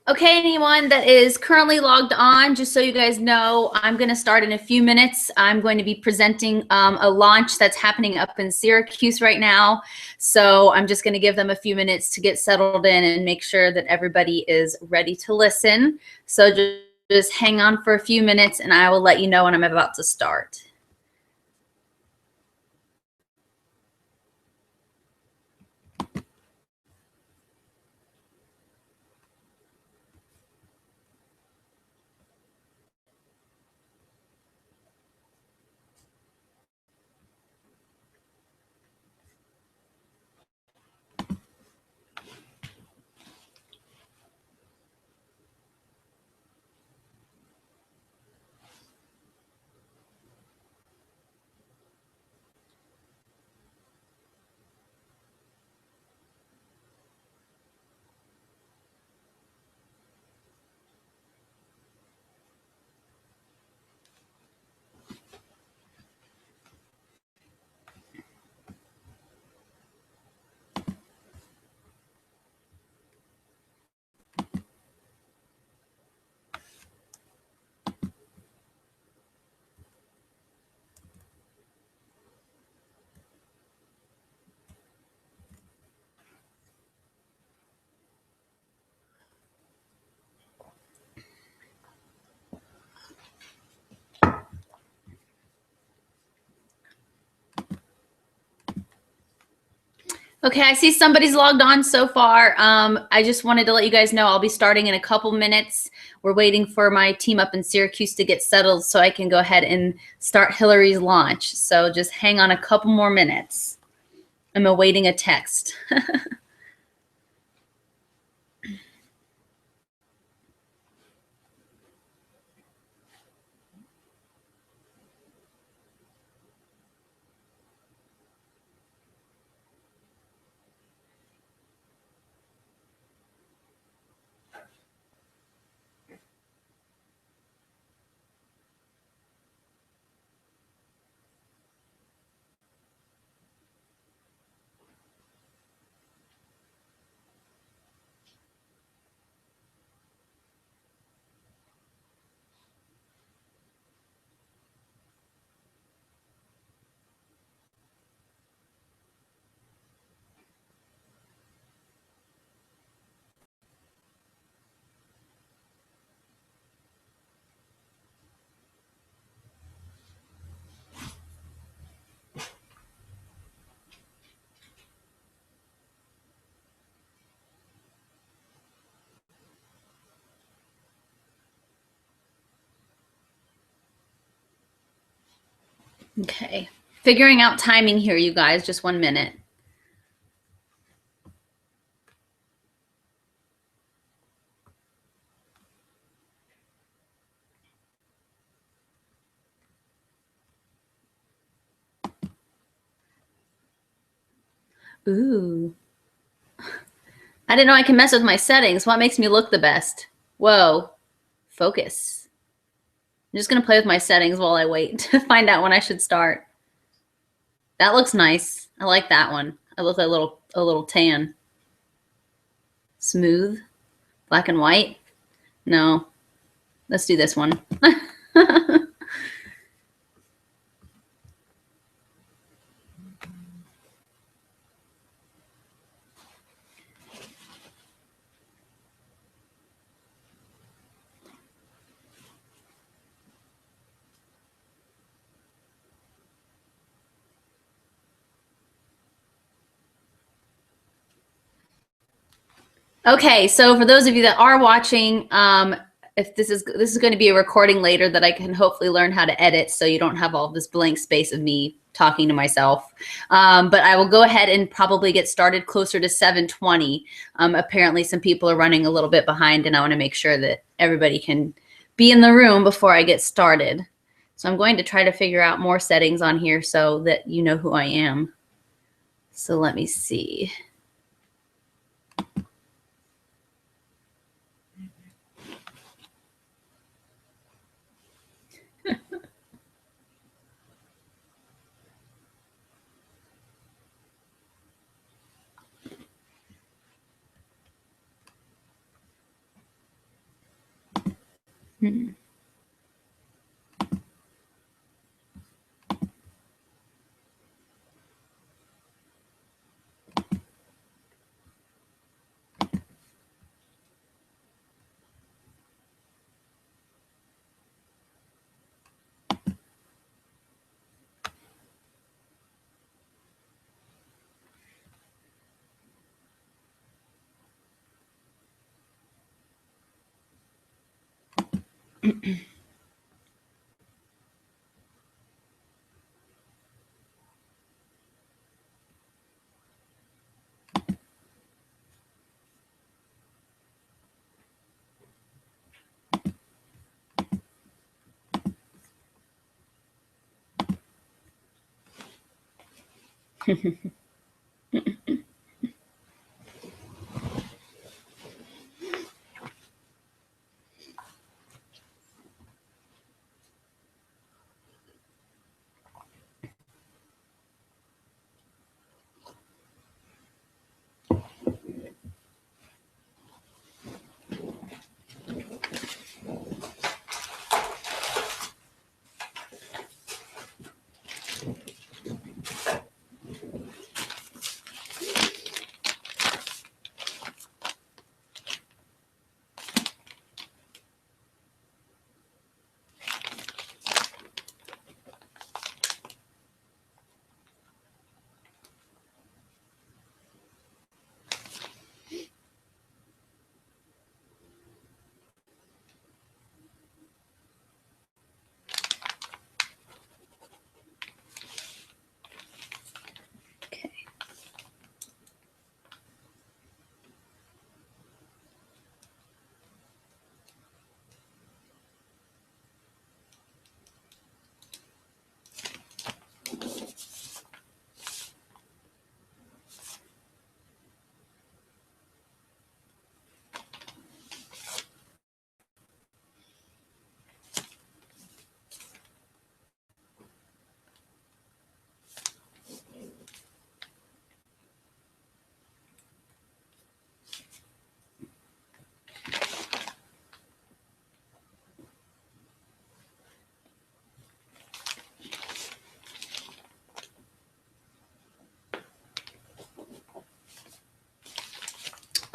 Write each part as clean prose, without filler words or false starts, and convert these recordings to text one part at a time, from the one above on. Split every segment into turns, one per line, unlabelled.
Okay, anyone that is currently logged on, just so you guys know, I'm going to start in a few minutes. I'm going to be presenting a launch that's happening up in Syracuse right now. So I'm just going to give them a few minutes to get settled in and make sure that everybody is ready to listen. So just hang on for a few minutes and I will let you know when I'm about to start. Okay, I see somebody's logged on so far. I just wanted to let you guys know I'll be starting in a couple minutes. We're waiting for my team up in Syracuse to get settled so I can go ahead and start Hilary's launch. So just hang on a couple more minutes. I'm awaiting a text. Okay, figuring out timing here, you guys, just 1 minute. Ooh. I didn't know I can mess with my settings. What makes me look the best? Whoa, focus. I'm just gonna play with my settings while I wait to find out when I should start. That looks nice. I like that one. I look like a little tan. Smooth, black and white. No, let's do this one. Okay, so for those of you that are watching, if this is going to be a recording later that I can hopefully learn how to edit, so you don't have all this blank space of me talking to myself. But I will go ahead and probably get started closer to 7:20. Apparently, some people are running a little bit behind, and I want to make sure that everybody can be in the room before I get started. So I'm going to try to figure out more settings on here so that you know who I am. So let me see. Hmm. Okay.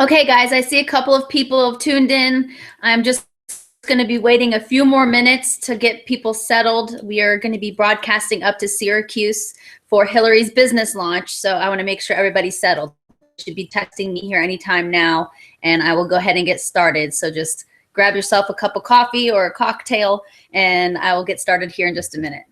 Okay, guys, I see a couple of people have tuned in. I'm just going to be waiting a few more minutes to get people settled. We are going to be broadcasting up to Syracuse for Hilary's business launch, so I want to make sure everybody's settled. You should be texting me here anytime now, and I will go ahead and get started. So just grab yourself a cup of coffee or a cocktail, and I will get started here in just a minute.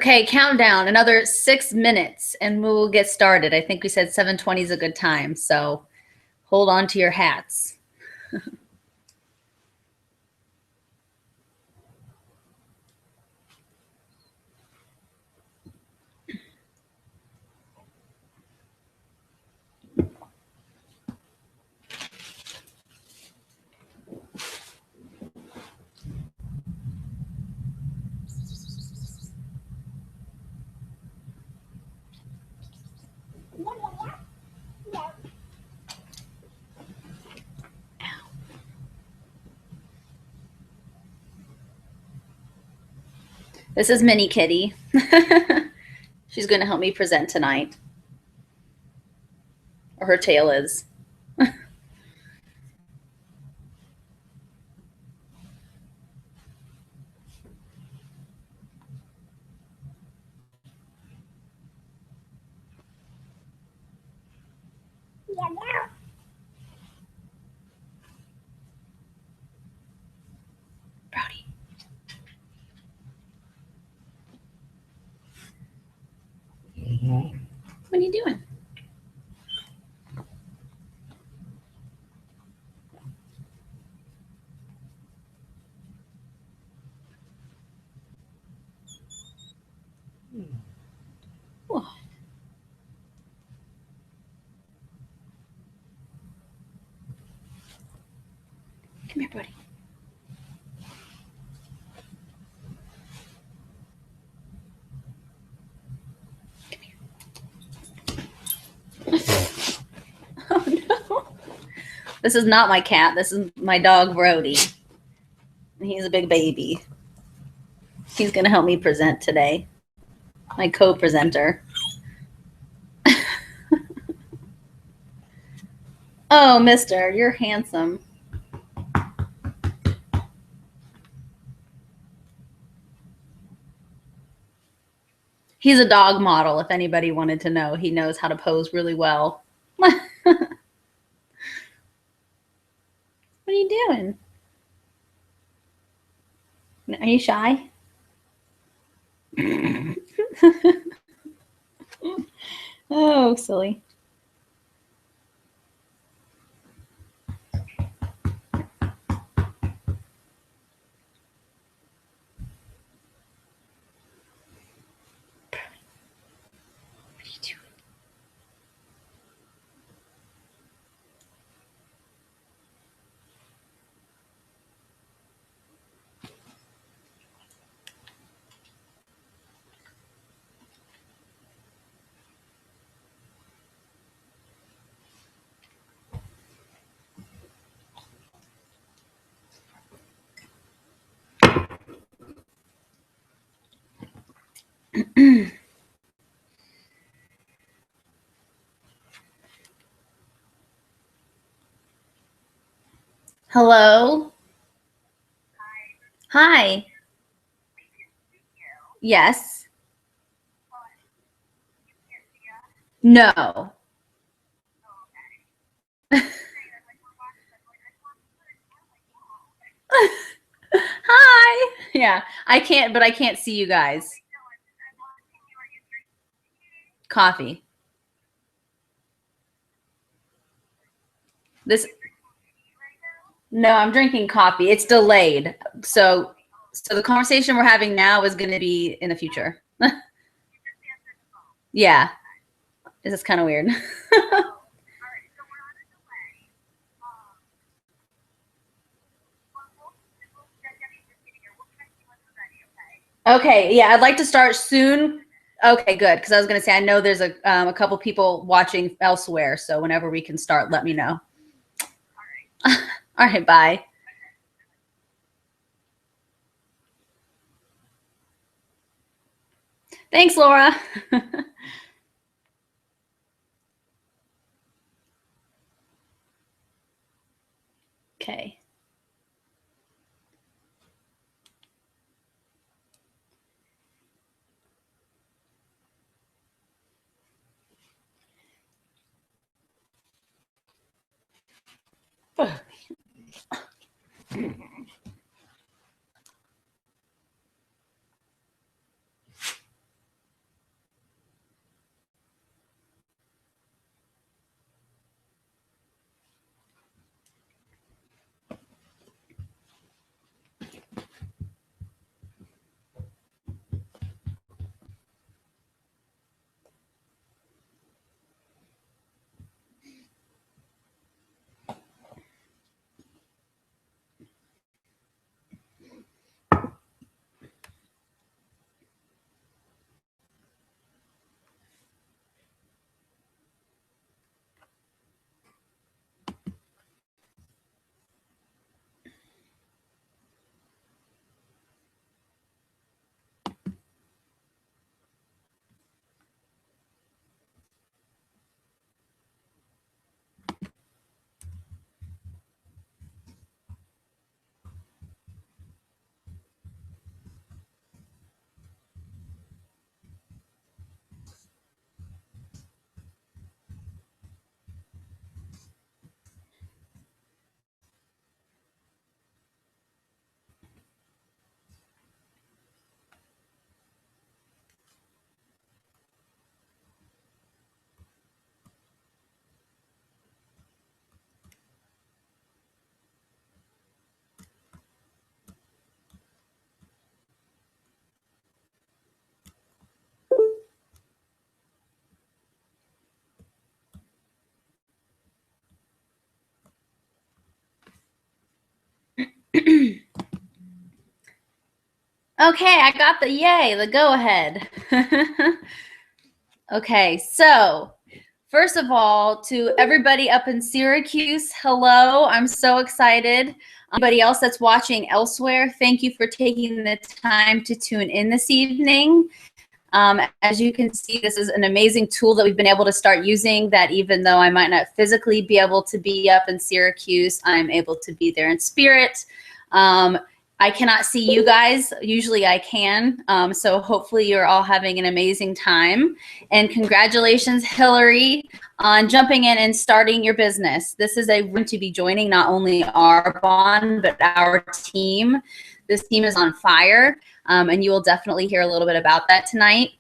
Okay, countdown. Another 6 minutes and we'll get started. I think we said 7:20 is a good time, so hold on to your hats. This is Mini Kitty. She's going to help me present tonight. Or her tail is. Brody. What are you doing? Whoa. Come here, buddy. Oh no. This is not my cat. This is my dog, Brody. He's a big baby. He's going to help me present today. My co-presenter. Oh, mister, you're handsome. He's a dog model, if anybody wanted to know. He knows how to pose really well. What are you doing? Are you shy? Oh, silly. What are you doing? Hello? Hi. Yes. No. Hi. Yeah, I can't, but I can't see you guys. Coffee. This. No, I'm drinking coffee. It's delayed. So the conversation we're having now is going to be in the future. Yeah. This is kind of weird. Okay. Yeah, I'd like to start soon. Okay, good. Because I was going to say, I know there's a couple people watching elsewhere. So whenever we can start, let me know. All right. Bye. Thanks, Laura. Okay. Okay, I got the yay, the go ahead. Okay, so first of all, to everybody up in Syracuse, hello. I'm so excited. Anybody else that's watching elsewhere, thank you for taking the time to tune in this evening. As you can see, this is an amazing tool that we've been able to start using, that even though I might not physically be able to be up in Syracuse, I'm able to be there in spirit. I cannot see you guys. Usually I can. So hopefully you're all having an amazing time. And congratulations, Hilary, on jumping in and starting your business. This is a room to be joining not only Arbonne, but our team. This team is on fire, and you will definitely hear a little bit about that tonight.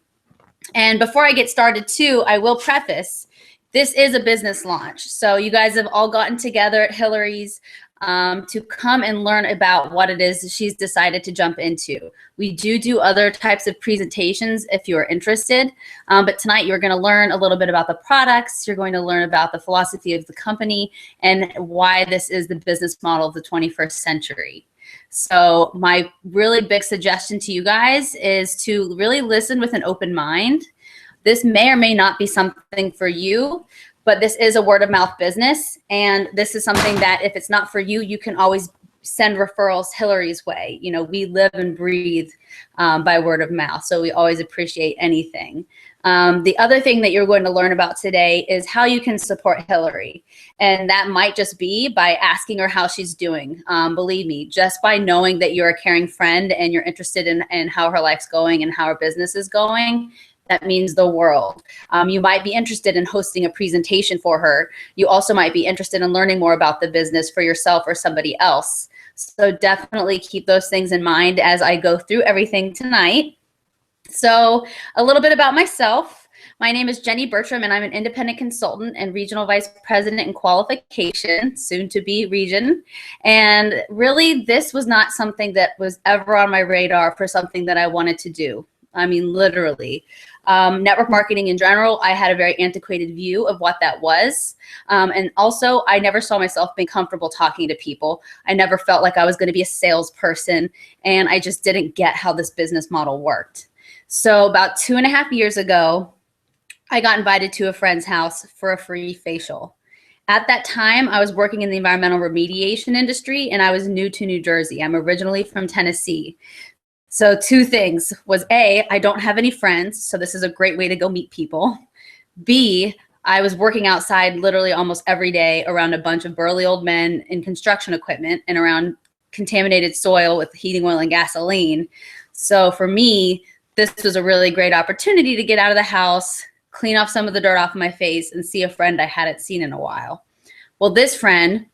And before I get started too, I will preface, this is a business launch. So you guys have all gotten together at Hilary's to come and learn about what it is she's decided to jump into. We do other types of presentations if you're interested, but tonight you're going to learn a little bit about the products, you're going to learn about the philosophy of the company, and why this is the business model of the 21st century. So my really big suggestion to you guys is to really listen with an open mind. This may or may not be something for you, but this is a word of mouth business. And this is something that if it's not for you, you can always send referrals Hilary's way. You know, we live and breathe by word of mouth. So we always appreciate anything. The other thing that you're going to learn about today is how you can support Hilary. And that might just be by asking her how she's doing. Believe me, just by knowing that you're a caring friend and you're interested in how her life's going and how her business is going, that means the world. You might be interested in hosting a presentation for her. You also might be interested in learning more about the business for yourself or somebody else. So definitely keep those things in mind as I go through everything tonight. So a little bit about myself. My name is Jenny Bertram, and I'm an independent consultant and regional vice president in qualification, soon to be region. And really, this was not something that was ever on my radar for something that I wanted to do. I mean, literally. Network marketing in general, I had a very antiquated view of what that was. And also, I never saw myself being comfortable talking to people. I never felt like I was going to be a salesperson, and I just didn't get how this business model worked. So about 2.5 years ago, I got invited to a friend's house for a free facial. At that time, I was working in the environmental remediation industry, and I was new to New Jersey. I'm originally from Tennessee. So two things was A, I don't have any friends, so this is a great way to go meet people. B, I was working outside literally almost every day around a bunch of burly old men in construction equipment and around contaminated soil with heating oil and gasoline. So for me, this was a really great opportunity to get out of the house, clean off some of the dirt off my face, and see a friend I hadn't seen in a while. Well, this friend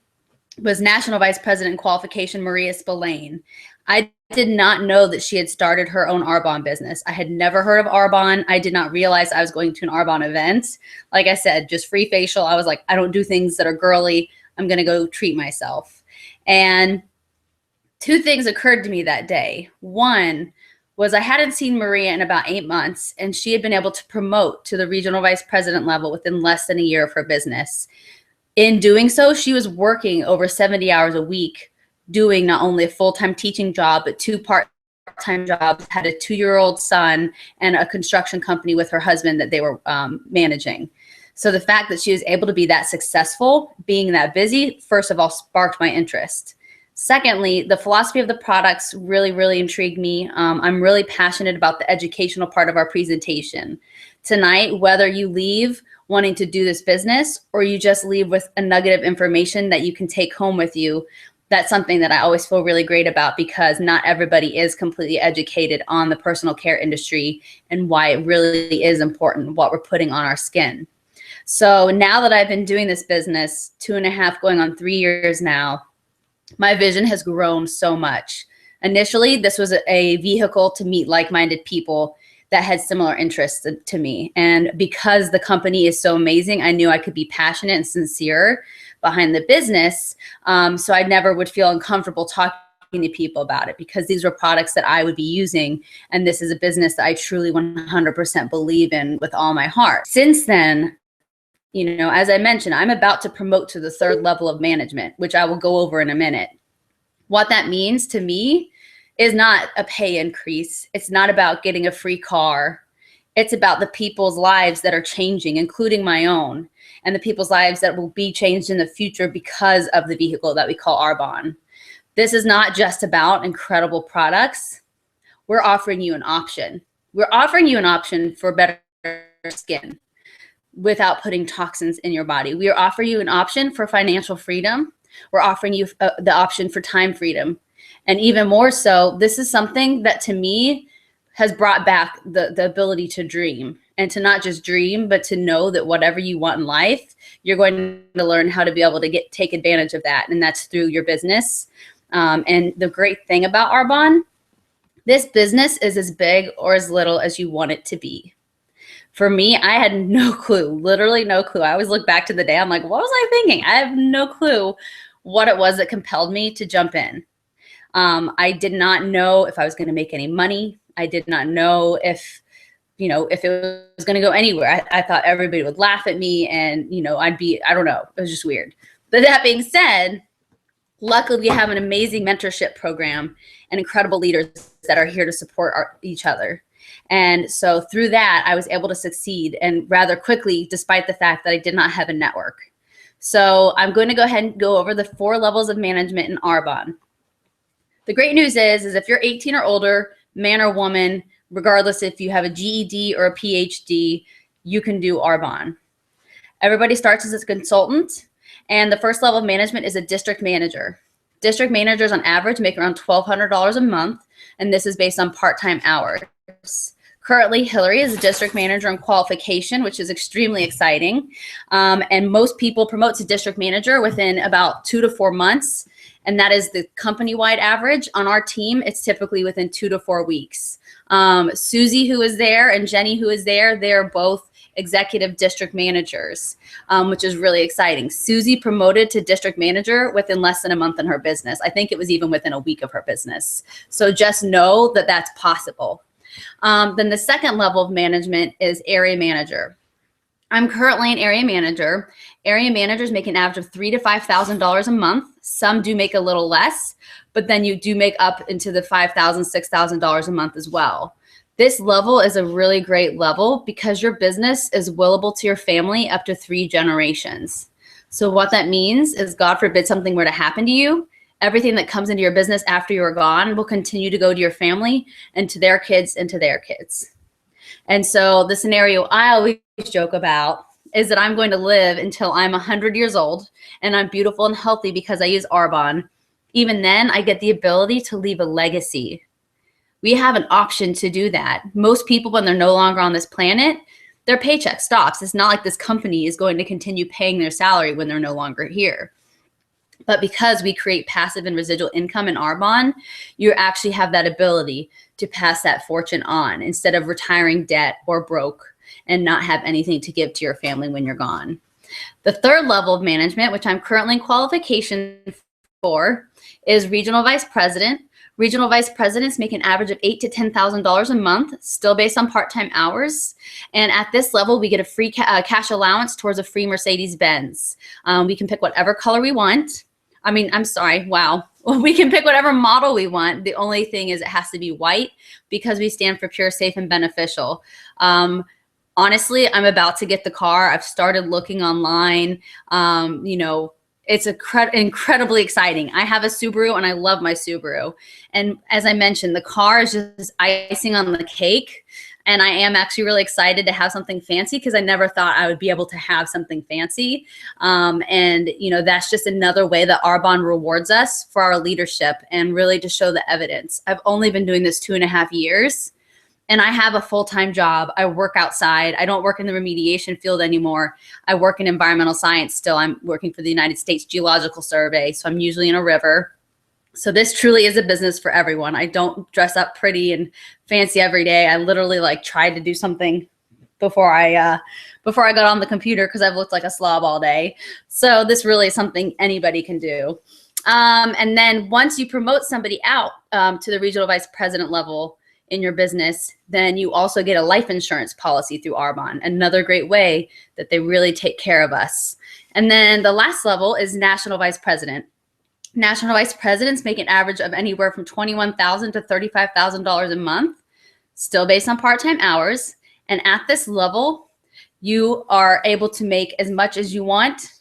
was National Vice President in Qualification, Maria Spillane. I did not know that she had started her own Arbonne business. I had never heard of Arbonne. I did not realize I was going to an Arbonne event. Like I said, just free facial. I was like, I don't do things that are girly. I'm going to go treat myself. And two things occurred to me that day. One was I hadn't seen Maria in about 8 months, and she had been able to promote to the regional vice president level within less than a year of her business. In doing so, she was working over 70 hours a week, doing not only a full-time teaching job, but 2 part-time jobs, had a 2-year-old son, and a construction company with her husband that they were managing. So the fact that she was able to be that successful, being that busy, first of all, sparked my interest. Secondly, the philosophy of the products really intrigued me. I'm really passionate about the educational part of our presentation. Tonight, whether you leave wanting to do this business or you just leave with a nugget of information that you can take home with you, that's something that I always feel really great about, because not everybody is completely educated on the personal care industry and why it really is important what we're putting on our skin. So now that I've been doing this business 2.5 going on 3 years now, my vision has grown so much. Initially, this was a vehicle to meet like-minded people that had similar interests to me. And because the company is so amazing, I knew I could be passionate and sincere behind the business. So I never would feel uncomfortable talking to people about it, because these were products that I would be using. And this is a business that I truly 100% believe in with all my heart. Since then, you know, as I mentioned, I'm about to promote to the 3rd level of management, which I will go over in a minute. What that means to me is not a pay increase. It's not about getting a free car. It's about the people's lives that are changing, including my own, and the people's lives that will be changed in the future because of the vehicle that we call Arbonne. This is not just about incredible products. We're offering you an option. We're offering you an option for better skin without putting toxins in your body. We are offering you an option for financial freedom. We're offering you the option for time freedom. And even more so, this is something that to me has brought back the ability to dream, and to not just dream, but to know that whatever you want in life, you're going to learn how to be able to take advantage of that. And that's through your business. And the great thing about Arbonne, this business is as big or as little as you want it to be. For me, I had no clue, literally no clue. I always look back to the day, I'm like, what was I thinking? I have no clue what it was that compelled me to jump in. I did not know if I was going to make any money. I did not know if it was going to go anywhere. I thought everybody would laugh at me and, I don't know. It was just weird. But that being said, luckily we have an amazing mentorship program and incredible leaders that are here to support each other. And so through that, I was able to succeed, and rather quickly, despite the fact that I did not have a network. So I'm going to go ahead and go over the 4 levels of management in Arbonne. The great news is if you're 18 or older, man or woman, regardless if you have a GED or a PhD, you can do Arbonne. Everybody starts as a consultant, and the first level of management is a district manager. District managers on average make around $1,200 a month, and this is based on part-time hours. Currently, Hilary is a district manager in qualification, which is extremely exciting. And most people promote to district manager within about 2 to 4 months. And that is the company-wide average. On our team, it's typically within 2 to 4 weeks. Susie, who is there, and Jenny, who is there, they're both executive district managers, which is really exciting. Susie promoted to district manager within less than a month in her business. I think it was even within a week of her business. So just know that that's possible. Then the second level of management is area manager. I'm currently an area manager. Area managers make an average of $3,000 to $5,000 a month. Some do make a little less, but then you do make up into the $5,000, $6,000 a month as well. This level is a really great level because your business is willable to your family up to 3 generations. So what that means is, God forbid something were to happen to you, everything that comes into your business after you're gone will continue to go to your family and to their kids and to their kids. And so the scenario I always joke about is that I'm going to live until I'm 100 years old and I'm beautiful and healthy because I use Arbonne. Even then, I get the ability to leave a legacy. We have an option to do that. Most people, when they're no longer on this planet, their paycheck stops. It's not like this company is going to continue paying their salary when they're no longer here. But because we create passive and residual income in Arbonne, you actually have that ability to pass that fortune on instead of retiring debt or broke and not have anything to give to your family when you're gone. The third level of management, which I'm currently in qualification for, is regional vice president. Regional vice presidents make an average of $8,000 to $10,000 a month, still based on part-time hours. And at this level, we get a free cash allowance towards a free Mercedes-Benz. We can pick whatever color we want. We can pick whatever model we want. The only thing is it has to be white because we stand for pure, safe, and beneficial. Honestly, I'm about to get the car. I've started looking online. It's incredibly exciting. I have a Subaru and I love my Subaru. And as I mentioned, the car is just icing on the cake. And I am actually really excited to have something fancy because I never thought I would be able to have something fancy. That's just another way that Arbonne rewards us for our leadership and really to show the evidence. I've only been doing this 2.5 years. And I have a full-time job. I work outside. I don't work in the remediation field anymore. I work in environmental science still. I'm working for the United States Geological Survey, so I'm usually in a river. So this truly is a business for everyone. I don't dress up pretty and fancy every day. I literally tried to do something before I got on the computer because I've looked like a slob all day. So this really is something anybody can do. And then once you promote somebody out to the regional vice president level in your business, then you also get a life insurance policy through Arbonne, another great way that they really take care of us. And then the last level is national vice president. National vice presidents make an average of anywhere from $21,000 to $35,000 a month, still based on part-time hours. And at this level, you are able to make as much as you want,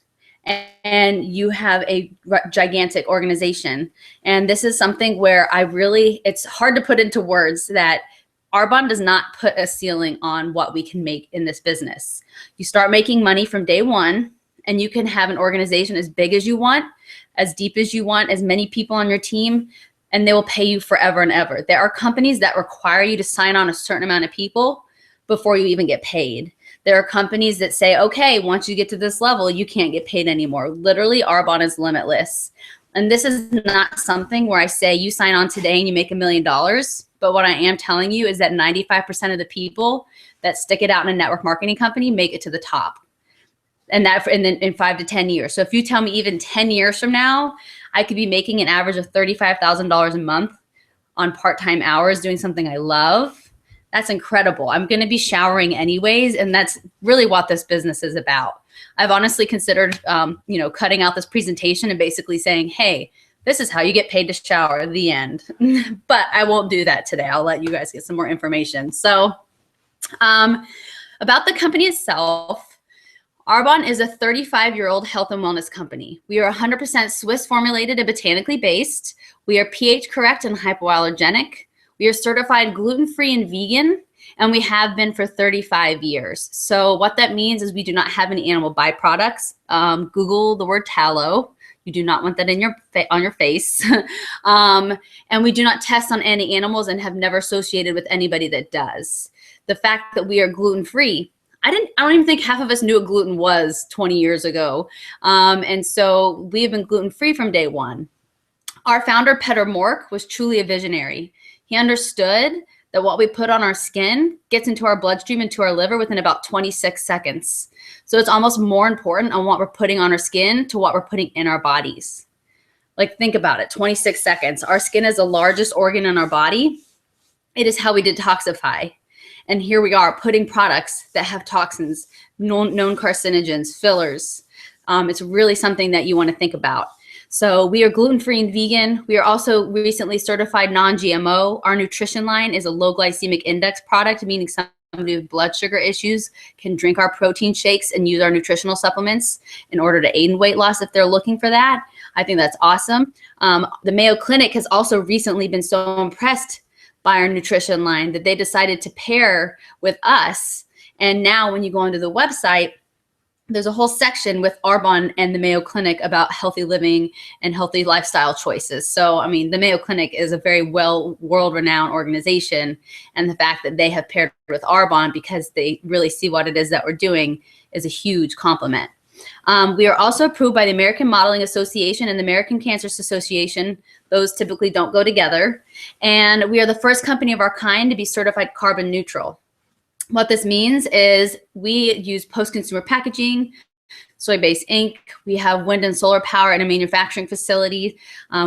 and you have a gigantic organization. And this is something where it's hard to put into words that Arbonne does not put a ceiling on what we can make in this business. You start making money from day one, and you can have an organization as big as you want, as deep as you want, as many people on your team, and they will pay you forever and ever. There are companies that require you to sign on a certain amount of people before you even get paid. There are companies that say, okay, once you get to this level, you can't get paid anymore. Literally, Arbonne is limitless. And this is not something where I say you sign on today and you make $1 million. But what I am telling you is that 95% of the people that stick it out in a network marketing company make it to the top. And that in 5 to 10 years. So if you tell me even 10 years from now, I could be making an average of $35,000 a month on part-time hours doing something I love, that's incredible. I'm going to be showering anyways. And that's really what this business is about. I've honestly considered, cutting out this presentation and basically saying, hey, this is how you get paid to shower, the end. But I won't do that today. I'll let you guys get some more information. So about the company itself, Arbonne is a 35-year-old health and wellness company. We are 100% Swiss formulated and botanically based. We are pH correct and hypoallergenic. We are certified gluten-free and vegan, and we have been for 35 years. So what that means is we do not have any animal byproducts. Google the word tallow. You do not want that on your face. And we do not test on any animals and have never associated with anybody that does. The fact that we are gluten-free, I don't even think half of us knew what gluten was 20 years ago. And so we have been gluten-free from day one. Our founder, Peter Mork, was truly a visionary. He understood that what we put on our skin gets into our bloodstream, into our liver within about 26 seconds. So it's almost more important on what we're putting on our skin to what we're putting in our bodies. Like, think about it, 26 seconds. Our skin is the largest organ in our body. It is how we detoxify. And here we are putting products that have toxins, known carcinogens, fillers. It's really something that you want to think about. So we are gluten-free and vegan. We are also recently certified non-GMO. Our nutrition line is a low glycemic index product, meaning somebody with blood sugar issues can drink our protein shakes and use our nutritional supplements in order to aid in weight loss if they're looking for that. I think that's awesome. The Mayo Clinic has also recently been so impressed by our nutrition line that they decided to pair with us. And now when you go onto the website, there's a whole section with Arbonne and the Mayo Clinic about healthy living and healthy lifestyle choices. So, I mean, the Mayo Clinic is a very world-renowned organization, and the fact that they have paired with Arbonne because they really see what it is that we're doing is a huge compliment. We are also approved by the American Modeling Association and the American Cancer Association. Those typically don't go together. And we are the first company of our kind to be certified carbon neutral. What this means is we use post-consumer packaging, soy-based ink. We have wind and solar power in a manufacturing facility.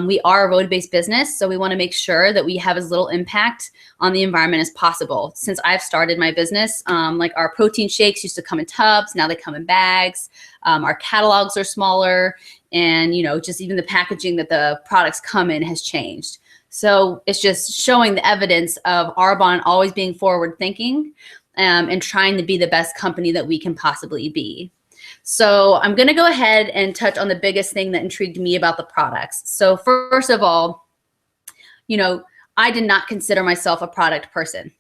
We are a road-based business, so we want to make sure that we have as little impact on the environment as possible. Since I've started my business, like our protein shakes used to come in tubs, now they come in bags. Our catalogs are smaller, and just even the packaging that the products come in has changed. So it's just showing the evidence of Arbonne always being forward-thinking and trying to be the best company that we can possibly be. So I'm going to go ahead and touch on the biggest thing that intrigued me about the products. So first of all, I did not consider myself a product person.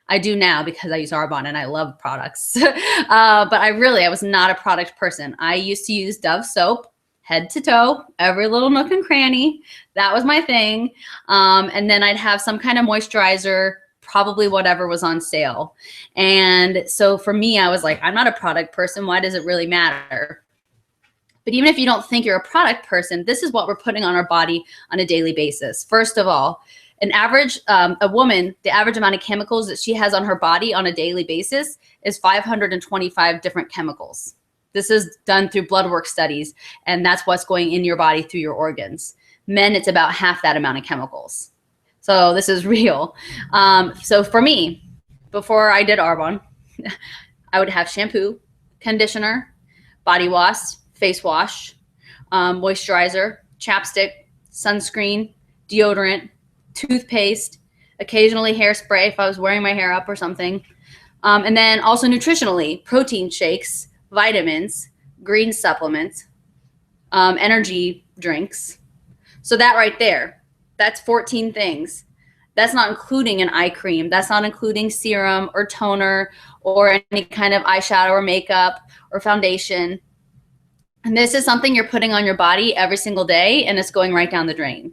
I do now because I use Arbonne and I love products. But I was not a product person. I used to use Dove soap, head to toe, every little nook and cranny. That was my thing. And then I'd have some kind of moisturizer, probably whatever was on sale. And so for me, I was like, I'm not a product person. Why does it really matter? But even if you don't think you're a product person, this is what we're putting on our body on a daily basis. First of all, a woman, the average amount of chemicals that she has on her body on a daily basis is 525 different chemicals. This is done through blood work studies, and that's what's going in your body through your organs. Men, it's about half that amount of chemicals. So this is real. So for me, before I did Arbonne, I would have shampoo, conditioner, body wash, face wash, moisturizer, chapstick, sunscreen, deodorant, toothpaste, occasionally hairspray if I was wearing my hair up or something. And then also nutritionally, protein shakes, vitamins, green supplements, energy drinks. So that right there, that's 14 things. That's not including an eye cream. That's not including serum or toner or any kind of eyeshadow or makeup or foundation. And this is something you're putting on your body every single day, and it's going right down the drain.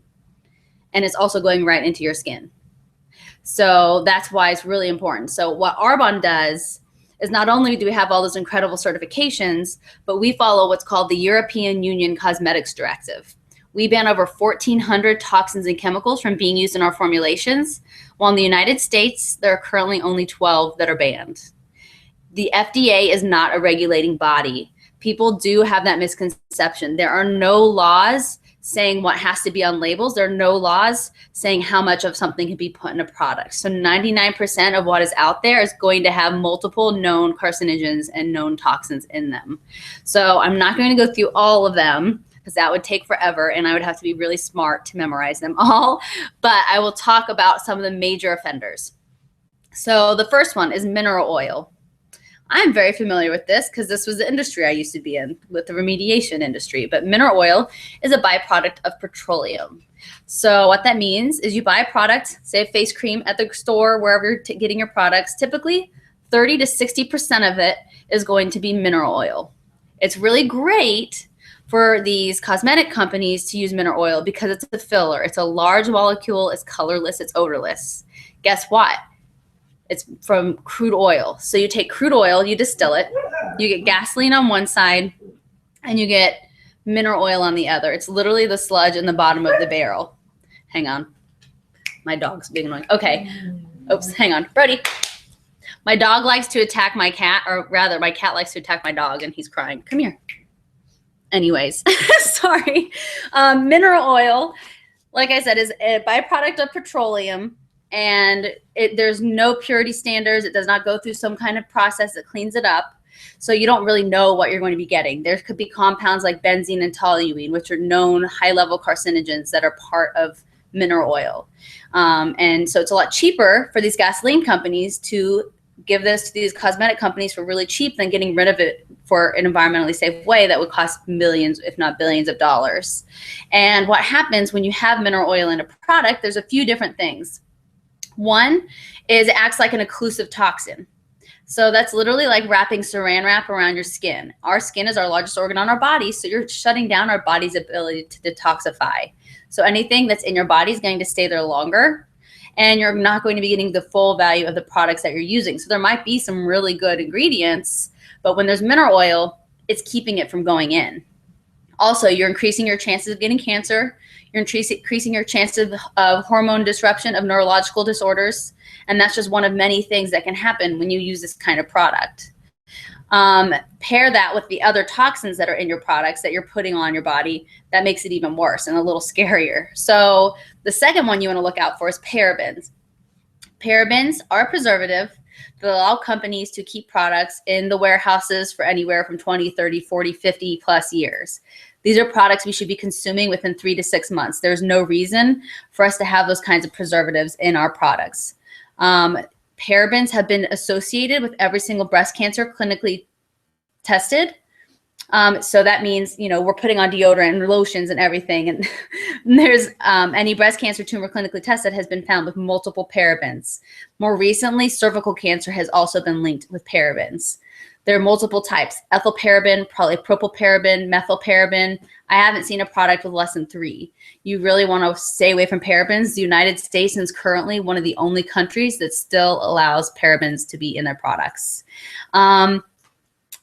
And it's also going right into your skin. So that's why it's really important. So what Arbonne does is not only do we have all those incredible certifications, but we follow what's called the European Union Cosmetics Directive. We ban over 1,400 toxins and chemicals from being used in our formulations, while in the United States, there are currently only 12 that are banned. The FDA is not a regulating body. People do have that misconception. There are no laws saying what has to be on labels. There are no laws saying how much of something can be put in a product. So 99% of what is out there is going to have multiple known carcinogens and known toxins in them. So I'm not going to go through all of them because that would take forever and I would have to be really smart to memorize them all. But I will talk about some of the major offenders. So the first one is mineral oil. I'm very familiar with this because this was the industry I used to be in, with the remediation industry. But mineral oil is a byproduct of petroleum. So what that means is you buy a product, say a face cream at the store, wherever you're getting your products, typically 30 to 60% of it is going to be mineral oil. It's really great for these cosmetic companies to use mineral oil because it's a filler. It's a large molecule, it's colorless, it's odorless. Guess what? It's from crude oil. So you take crude oil, you distill it, you get gasoline on one side, and you get mineral oil on the other. It's literally the sludge in the bottom of the barrel. Hang on. My dog's being annoying. Okay. Oops, hang on. Brody. My dog likes to attack my cat, or rather, my cat likes to attack my dog, and he's crying. Come here. Anyways, sorry. Mineral oil, like I said, is a byproduct of petroleum. And there's no purity standards. It does not go through some kind of process that cleans it up. So you don't really know what you're going to be getting. There could be compounds like benzene and toluene, which are known high-level carcinogens that are part of mineral oil. And so it's a lot cheaper for these gasoline companies to give this to these cosmetic companies for really cheap than getting rid of it for an environmentally safe way that would cost millions, if not billions of dollars. And what happens when you have mineral oil in a product, there's a few different things. One is it acts like an occlusive toxin. So that's literally like wrapping saran wrap around your skin. Our skin is our largest organ on our body, so you're shutting down our body's ability to detoxify. So anything that's in your body is going to stay there longer, and you're not going to be getting the full value of the products that you're using. So there might be some really good ingredients, but when there's mineral oil, it's keeping it from going in. Also, you're increasing your chances of getting cancer. You're increasing your chances of hormone disruption, of neurological disorders. And that's just one of many things that can happen when you use this kind of product. Pair that with the other toxins that are in your products that you're putting on your body. That makes it even worse and a little scarier. So the second one you want to look out for is parabens. Parabens are a preservative that allow companies to keep products in the warehouses for anywhere from 20, 30, 40, 50 plus years. These are products we should be consuming within 3 to 6 months. There's no reason for us to have those kinds of preservatives in our products. Parabens have been associated with every single breast cancer clinically tested. So that means, you know, we're putting on deodorant and lotions and everything. And there's any breast cancer tumor clinically tested has been found with multiple parabens. More recently, cervical cancer has also been linked with parabens. There are multiple types: ethylparaben, polypropylparaben, methylparaben. I haven't seen a product with less than 3. You really want to stay away from parabens. The United States is currently one of the only countries that still allows parabens to be in their products.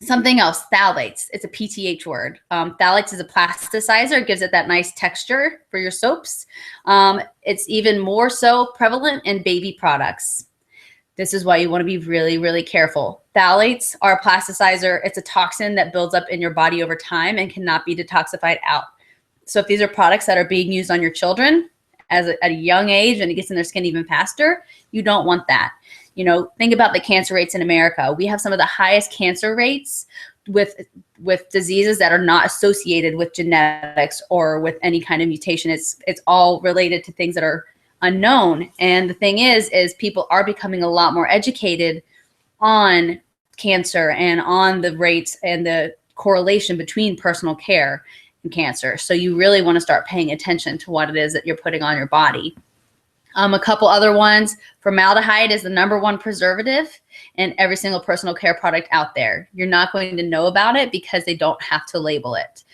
Something else, phthalates. It's a PTH word. Phthalates is a plasticizer. It gives it that nice texture for your soaps. It's even more so prevalent in baby products. This is why you want to be really, really careful. Phthalates are a plasticizer. It's a toxin that builds up in your body over time and cannot be detoxified out. So if these are products that are being used on your children at a young age and it gets in their skin even faster, you don't want that. You know, think about the cancer rates in America. We have some of the highest cancer rates with diseases that are not associated with genetics or with any kind of mutation. It's all related to things that are unknown. And the thing is people are becoming a lot more educated on cancer and on the rates and the correlation between personal care and cancer. So you really want to start paying attention to what it is that you're putting on your body. A couple other ones. Formaldehyde is the #1 preservative in every single personal care product out there. You're not going to know about it because they don't have to label it.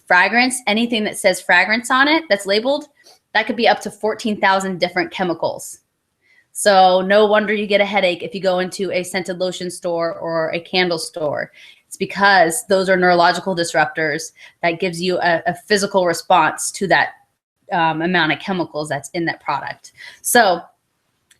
Fragrance, anything that says fragrance on it that's labeled, that could be up to 14,000 different chemicals. So no wonder you get a headache if you go into a scented lotion store or a candle store. It's because those are neurological disruptors that gives you a physical response to that amount of chemicals that's in that product. So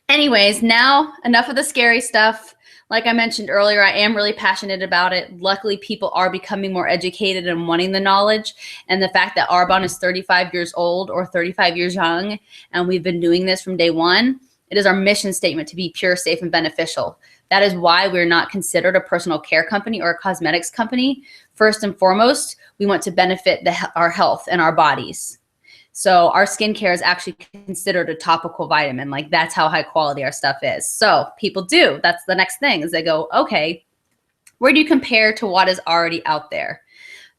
anyways, now enough of the scary stuff. Like I mentioned earlier, I am really passionate about it. Luckily, people are becoming more educated and wanting the knowledge. And the fact that Arbonne is 35 years old or 35 years young, and we've been doing this from day one, it is our mission statement to be pure, safe, and beneficial. That is why we're not considered a personal care company or a cosmetics company. First and foremost, we want to benefit our health and our bodies. So our skincare is actually considered a topical vitamin. Like, that's how high quality our stuff is. So people do. That's the next thing, is they go, okay, where do you compare to what is already out there?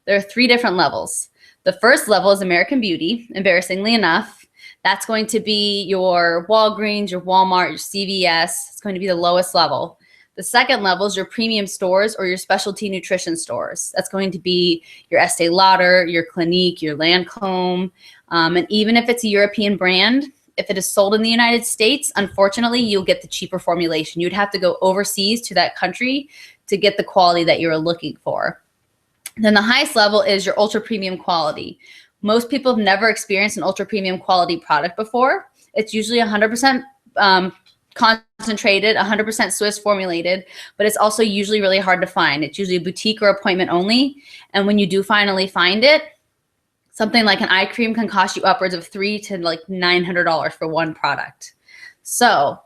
There are 3 different levels. The first level is American Beauty, embarrassingly enough. That's going to be your Walgreens, your Walmart, your CVS. It's going to be the lowest level. The second level is your premium stores or your specialty nutrition stores. That's going to be your Estee Lauder, your Clinique, your Lancome. And even if it's a European brand, if it is sold in the United States, unfortunately, you'll get the cheaper formulation. You'd have to go overseas to that country to get the quality that you're looking for. Then the highest level is your ultra premium quality. Most people have never experienced an ultra premium quality product before. It's usually 100% concentrated, 100% Swiss formulated, but it's also usually really hard to find. It's usually a boutique or appointment only. And when you do finally find it, something like an eye cream can cost you upwards of $300 to like $900 for one product. So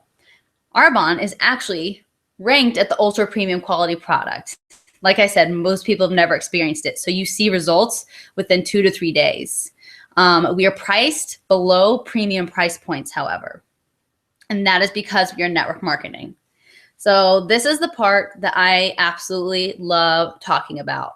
Arbonne is actually ranked at the ultra premium quality product. Like I said, most people have never experienced it. So you see results within 2 to 3 days. We are priced below premium price points, however. And that is because we are network marketing. So this is the part that I absolutely love talking about,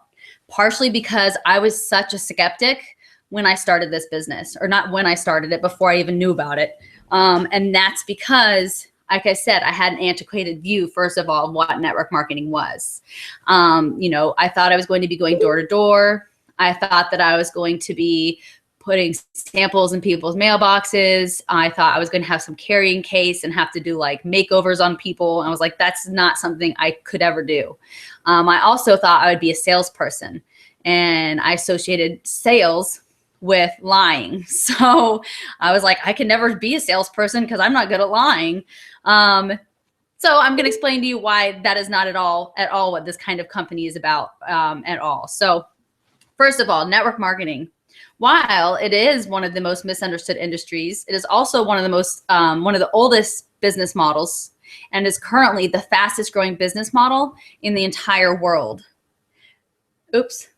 partially because I was such a skeptic when I started this business, or not when I started it, before I even knew about it. And that's because, like I said, I had an antiquated view, first of all, of what network marketing was. I thought I was going to be going door to door. I thought that I was going to be putting samples in people's mailboxes. I thought I was going to have some carrying case and have to do like makeovers on people. And I was like, that's not something I could ever do. I also thought I would be a salesperson, and I associated sales with lying. So I was like, I can never be a salesperson because I'm not good at lying. So I'm going to explain to you why that is not at all what this kind of company is about at all. So first of all, network marketing. While it is one of the most misunderstood industries, it is also one of the oldest business models, and is currently the fastest growing business model in the entire world. Oops.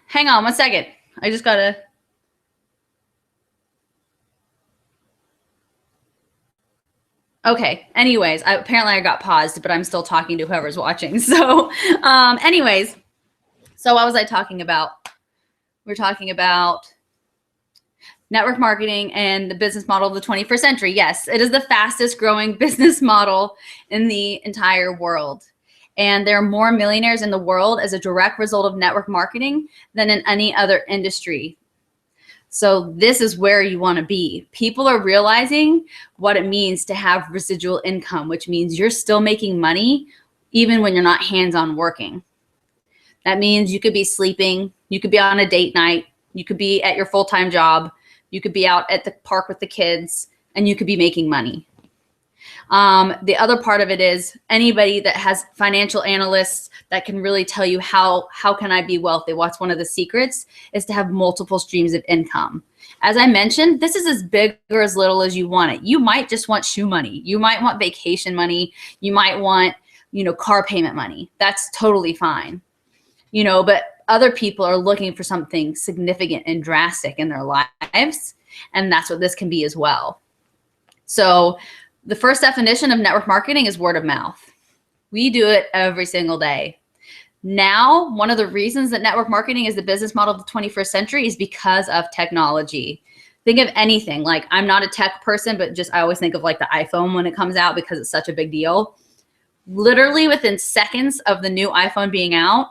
Hang on 1 second. I just gotta. Okay. Anyways, apparently I got paused, but I'm still talking to whoever's watching. So, anyways. So what was I talking about? We're talking about network marketing and the business model of the 21st century. Yes, it is the fastest growing business model in the entire world. And there are more millionaires in the world as a direct result of network marketing than in any other industry. So this is where you want to be. People are realizing what it means to have residual income, which means you're still making money even when you're not hands-on working. That means you could be sleeping, you could be on a date night, you could be at your full-time job, you could be out at the park with the kids, and you could be making money. The other part of it is anybody that has financial analysts that can really tell you how can I be wealthy. What's one of the secrets is to have multiple streams of income. As I mentioned, this is as big or as little as you want it. You might just want shoe money. You might want vacation money. You might want, car payment money. That's totally fine. But other people are looking for something significant and drastic in their lives. And that's what this can be as well. So the first definition of network marketing is word of mouth. We do it every single day. Now, one of the reasons that network marketing is the business model of the 21st century is because of technology. Think of anything. Like, I'm not a tech person, but I always think of like the iPhone when it comes out because it's such a big deal. Literally within seconds of the new iPhone being out,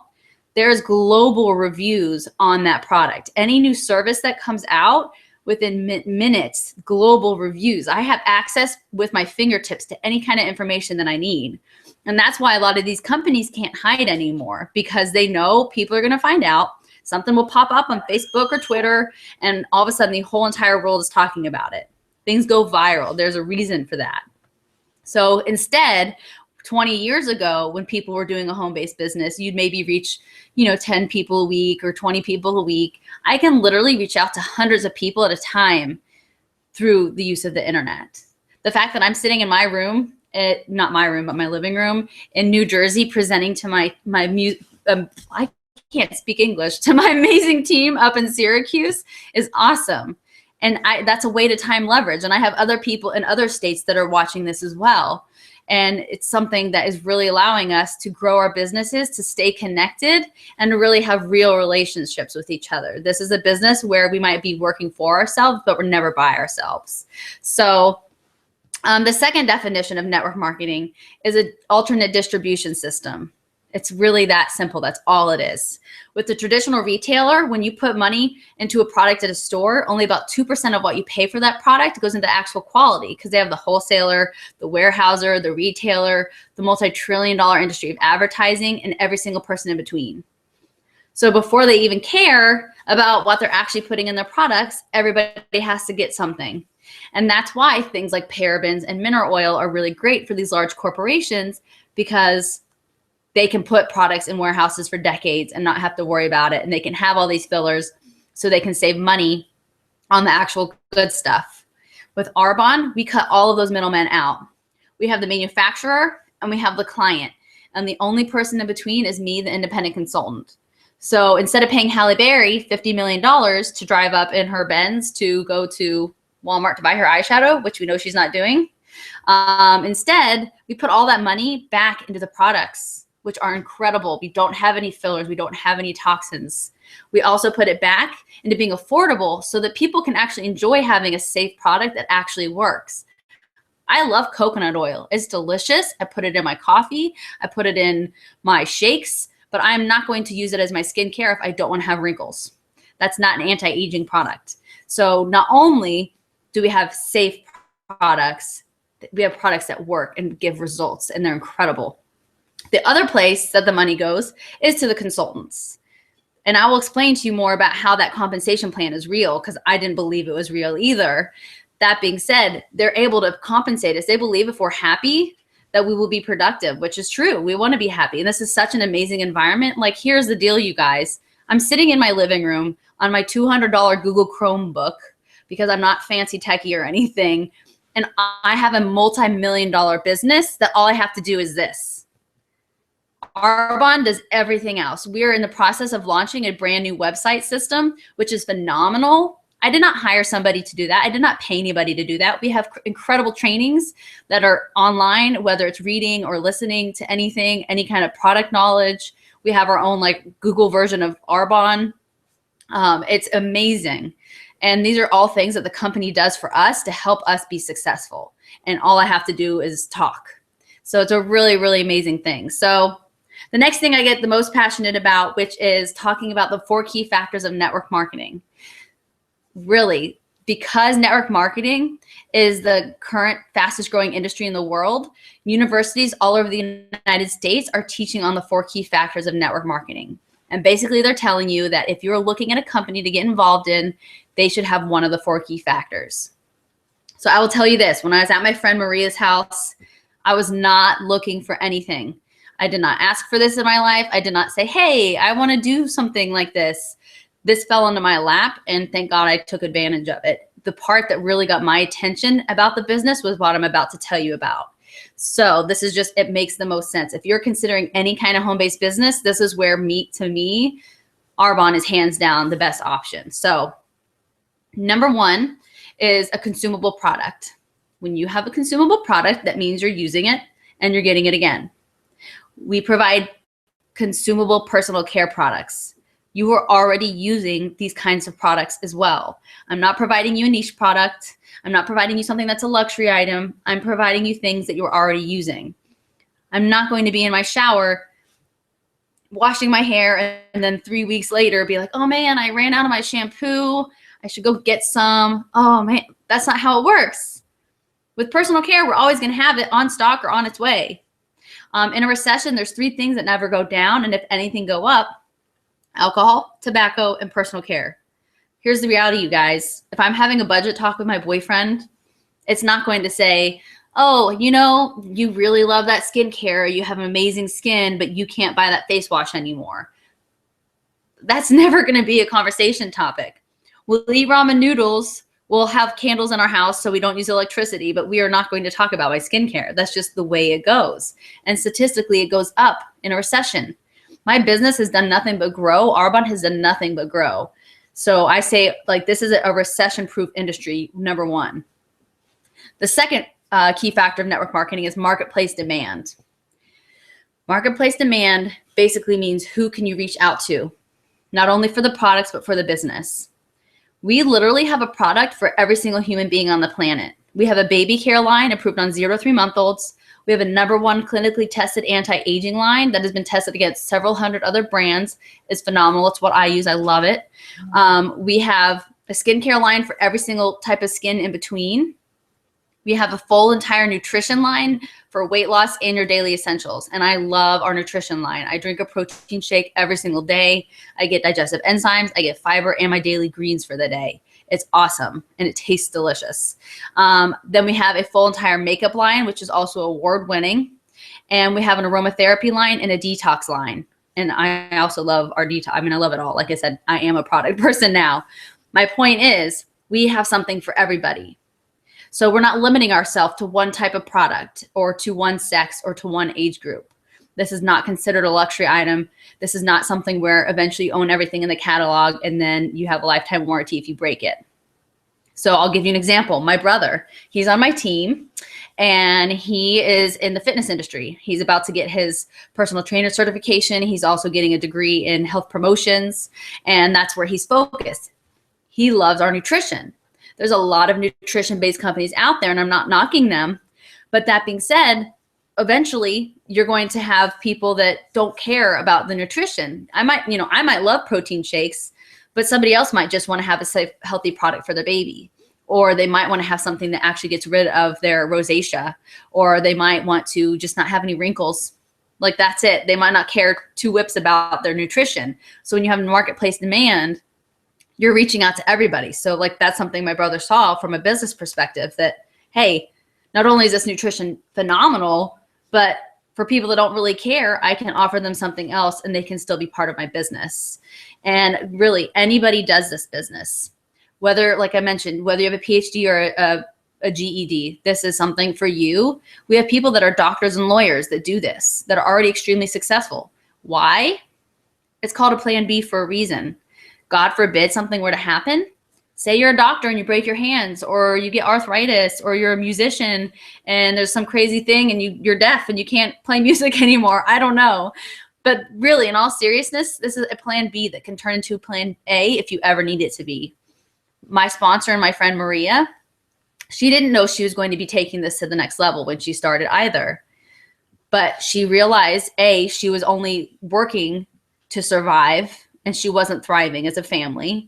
there's global reviews on that product. Any new service that comes out, within minutes, global reviews. I have access with my fingertips to any kind of information that I need. And that's why a lot of these companies can't hide anymore, because they know people are going to find out. Something will pop up on Facebook or Twitter, and all of a sudden the whole entire world is talking about it. Things go viral. There's a reason for that. So instead, 20 years ago, when people were doing a home-based business, you'd maybe reach, 10 people a week or 20 people a week. I can literally reach out to hundreds of people at a time through the use of the internet. The fact that I'm sitting in my room, not my room, but my living room in New Jersey, presenting to I can't speak English, to my amazing team up in Syracuse is awesome. And that's a way to time leverage. And I have other people in other states that are watching this as well. And it's something that is really allowing us to grow our businesses, to stay connected, and to really have real relationships with each other. This is a business where we might be working for ourselves, but we're never by ourselves. So the second definition of network marketing is an alternate distribution system. It's really that simple. That's all it is. With the traditional retailer, when you put money into a product at a store, only about 2% of what you pay for that product goes into actual quality, because they have the wholesaler, the warehouser, the retailer, the multi-trillion-dollar industry of advertising, and every single person in between. So before they even care about what they're actually putting in their products, everybody has to get something. And that's why things like parabens and mineral oil are really great for these large corporations, because they can put products in warehouses for decades and not have to worry about it. And they can have all these fillers so they can save money on the actual good stuff. With Arbonne, we cut all of those middlemen out. We have the manufacturer and we have the client. And the only person in between is me, the independent consultant. So instead of paying Halle Berry $50 million to drive up in her Benz to go to Walmart to buy her eyeshadow, which we know she's not doing, instead, we put all that money back into the products, which are incredible. We don't have any fillers. We don't have any toxins. We also put it back into being affordable so that people can actually enjoy having a safe product that actually works. I love coconut oil. It's delicious. I put it in my coffee. I put it in my shakes, but I'm not going to use it as my skincare if I don't want to have wrinkles. That's not an anti-aging product. So not only do we have safe products, we have products that work and give results, and they're incredible. The other place that the money goes is to the consultants. And I will explain to you more about how that compensation plan is real, because I didn't believe it was real either. That being said, they're able to compensate us. They believe if we're happy that we will be productive, which is true. We want to be happy. And this is such an amazing environment. Like, here's the deal, you guys. I'm sitting in my living room on my $200 Google Chromebook because I'm not fancy techie or anything. And I have a multi-million-dollar business that all I have to do is this. Arbonne does everything else. We are in the process of launching a brand new website system, which is phenomenal. I did not hire somebody to do that. I did not pay anybody to do that. We have incredible trainings that are online, whether it's reading or listening to anything, any kind of product knowledge. We have our own Google version of Arbonne. It's amazing. And these are all things that the company does for us to help us be successful. And all I have to do is talk. So it's a really, really amazing thing. So the next thing I get the most passionate about, which is talking about the 4 key factors of network marketing. Really, because network marketing is the current fastest growing industry in the world, universities all over the United States are teaching on the 4 key factors of network marketing. And basically they're telling you that if you're looking at a company to get involved in, they should have one of the 4 key factors. So I will tell you this, when I was at my friend Maria's house, I was not looking for anything. I did not ask for this in my life. I did not say, hey, I want to do something like this. This fell into my lap, and thank God I took advantage of it. The part that really got my attention about the business was what I'm about to tell you about. So this is just, it makes the most sense. If you're considering any kind of home-based business, this is where to me, Arbonne is hands down the best option. So number one is a consumable product. When you have a consumable product, that means you're using it and you're getting it again. We provide consumable personal care products. You are already using these kinds of products as well. I'm not providing you a niche product. I'm not providing you something that's a luxury item. I'm providing you things that you're already using. I'm not going to be in my shower washing my hair and then 3 weeks later be like, oh man, I ran out of my shampoo. I should go get some. Oh man, that's not how it works. With personal care, we're always going to have it on stock or on its way. In a recession, there's 3 things that never go down, and if anything go up: alcohol, tobacco, and personal care. Here's the reality, you guys. If I'm having a budget talk with my boyfriend, it's not going to say, oh, you know, you really love that skincare, you have amazing skin, but you can't buy that face wash anymore. That's never going to be a conversation topic. We'll eat ramen noodles. We'll have candles in our house so we don't use electricity, but we are not going to talk about my skincare. That's just the way it goes. And statistically, it goes up in a recession. My business has done nothing but grow. Arbonne has done nothing but grow. So I say, like, this is a recession-proof industry, number one. The second key factor of network marketing is marketplace demand. Marketplace demand basically means who can you reach out to, not only for the products, but for the business. We literally have a product for every single human being on the planet. We have a baby care line approved on 0 to 3-month-olds. We have a #1 clinically tested anti-aging line that has been tested against several hundred other brands. It's phenomenal. It's what I use. I love it. We have a skincare line for every single type of skin in between. We have a full entire nutrition line for weight loss and your daily essentials. And I love our nutrition line. I drink a protein shake every single day. I get digestive enzymes, I get fiber, and my daily greens for the day. It's awesome, and it tastes delicious. Then we have a full entire makeup line, which is also award-winning. And we have an aromatherapy line and a detox line. And I also love our detox. I mean, I love it all. Like I said, I am a product person now. My point is, we have something for everybody. So we're not limiting ourselves to one type of product or to one sex or to one age group. This is not considered a luxury item. This is not something where eventually you own everything in the catalog and then you have a lifetime warranty if you break it. So I'll give you an example. My brother, he's on my team and he is in the fitness industry. He's about to get his personal trainer certification. He's also getting a degree in health promotions, and that's where he's focused. He loves our nutrition. There's a lot of nutrition-based companies out there, and I'm not knocking them. But that being said, eventually you're going to have people that don't care about the nutrition. I might love protein shakes, but somebody else might just want to have a safe, healthy product for their baby. Or they might want to have something that actually gets rid of their rosacea. Or they might want to just not have any wrinkles. Like, that's it. They might not care 2 whips about their nutrition. So when you have marketplace demand, you're reaching out to everybody. So like, that's something my brother saw from a business perspective, that, hey, not only is this nutrition phenomenal, but for people that don't really care, I can offer them something else and they can still be part of my business. And really, anybody does this business. Whether, like I mentioned, whether you have a PhD or a GED, this is something for you. We have people that are doctors and lawyers that do this, that are already extremely successful. Why? It's called a plan B for a reason. God forbid something were to happen. Say you're a doctor and you break your hands, or you get arthritis, or you're a musician and there's some crazy thing and you're deaf and you can't play music anymore. I don't know. But really, in all seriousness, this is a plan B that can turn into plan A if you ever need it to be. My sponsor and my friend Maria, she didn't know she was going to be taking this to the next level when she started either. But she realized, A, she was only working to survive and she wasn't thriving as a family.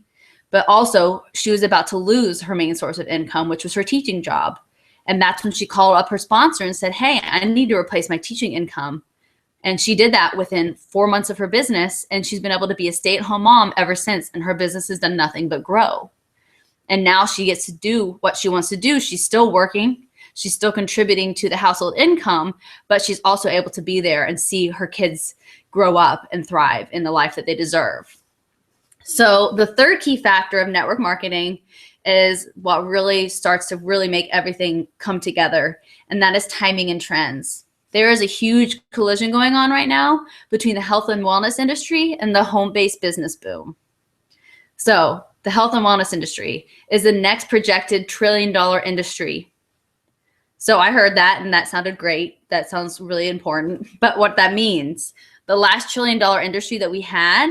But also, she was about to lose her main source of income, which was her teaching job. And that's when she called up her sponsor and said, hey, I need to replace my teaching income. And she did that within 4 months of her business. And she's been able to be a stay-at-home mom ever since. And her business has done nothing but grow. And now she gets to do what she wants to do. She's still working. She's still contributing to the household income, but she's also able to be there and see her kids grow up and thrive in the life that they deserve. So the third key factor of network marketing is what really starts to really make everything come together, and that is timing and trends. There is a huge collision going on right now between the health and wellness industry and the home-based business boom. So the health and wellness industry is the next projected $1 trillion industry. So I heard that, and that sounded great. That sounds really important. But what that means, the last $1 trillion industry that we had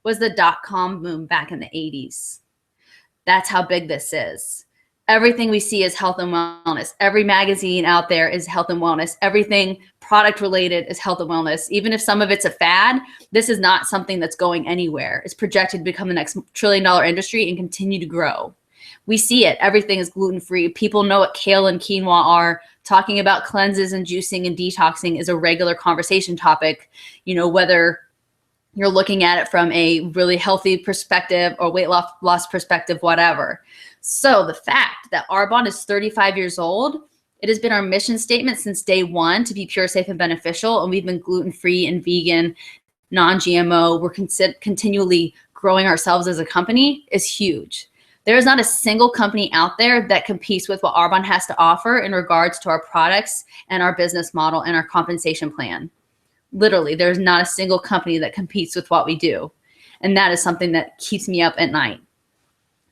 was the dot-com boom back in the 80s. That's how big this is. Everything we see is health and wellness. Every magazine out there is health and wellness. Everything product related is health and wellness. Even if some of it's a fad, this is not something that's going anywhere. It's projected to become the next $1 trillion industry and continue to grow. We see it. Everything is gluten-free. People know what kale and quinoa are. Talking about cleanses and juicing and detoxing is a regular conversation topic, whether you're looking at it from a really healthy perspective or weight loss perspective, whatever. So the fact that Arbonne is 35 years old, it has been our mission statement since day one to be pure, safe, and beneficial. And we've been gluten-free and vegan, non-GMO. We're continually growing ourselves as a company is huge. There is not a single company out there that competes with what Arbonne has to offer in regards to our products and our business model and our compensation plan. Literally, there's not a single company that competes with what we do. And that is something that keeps me up at night.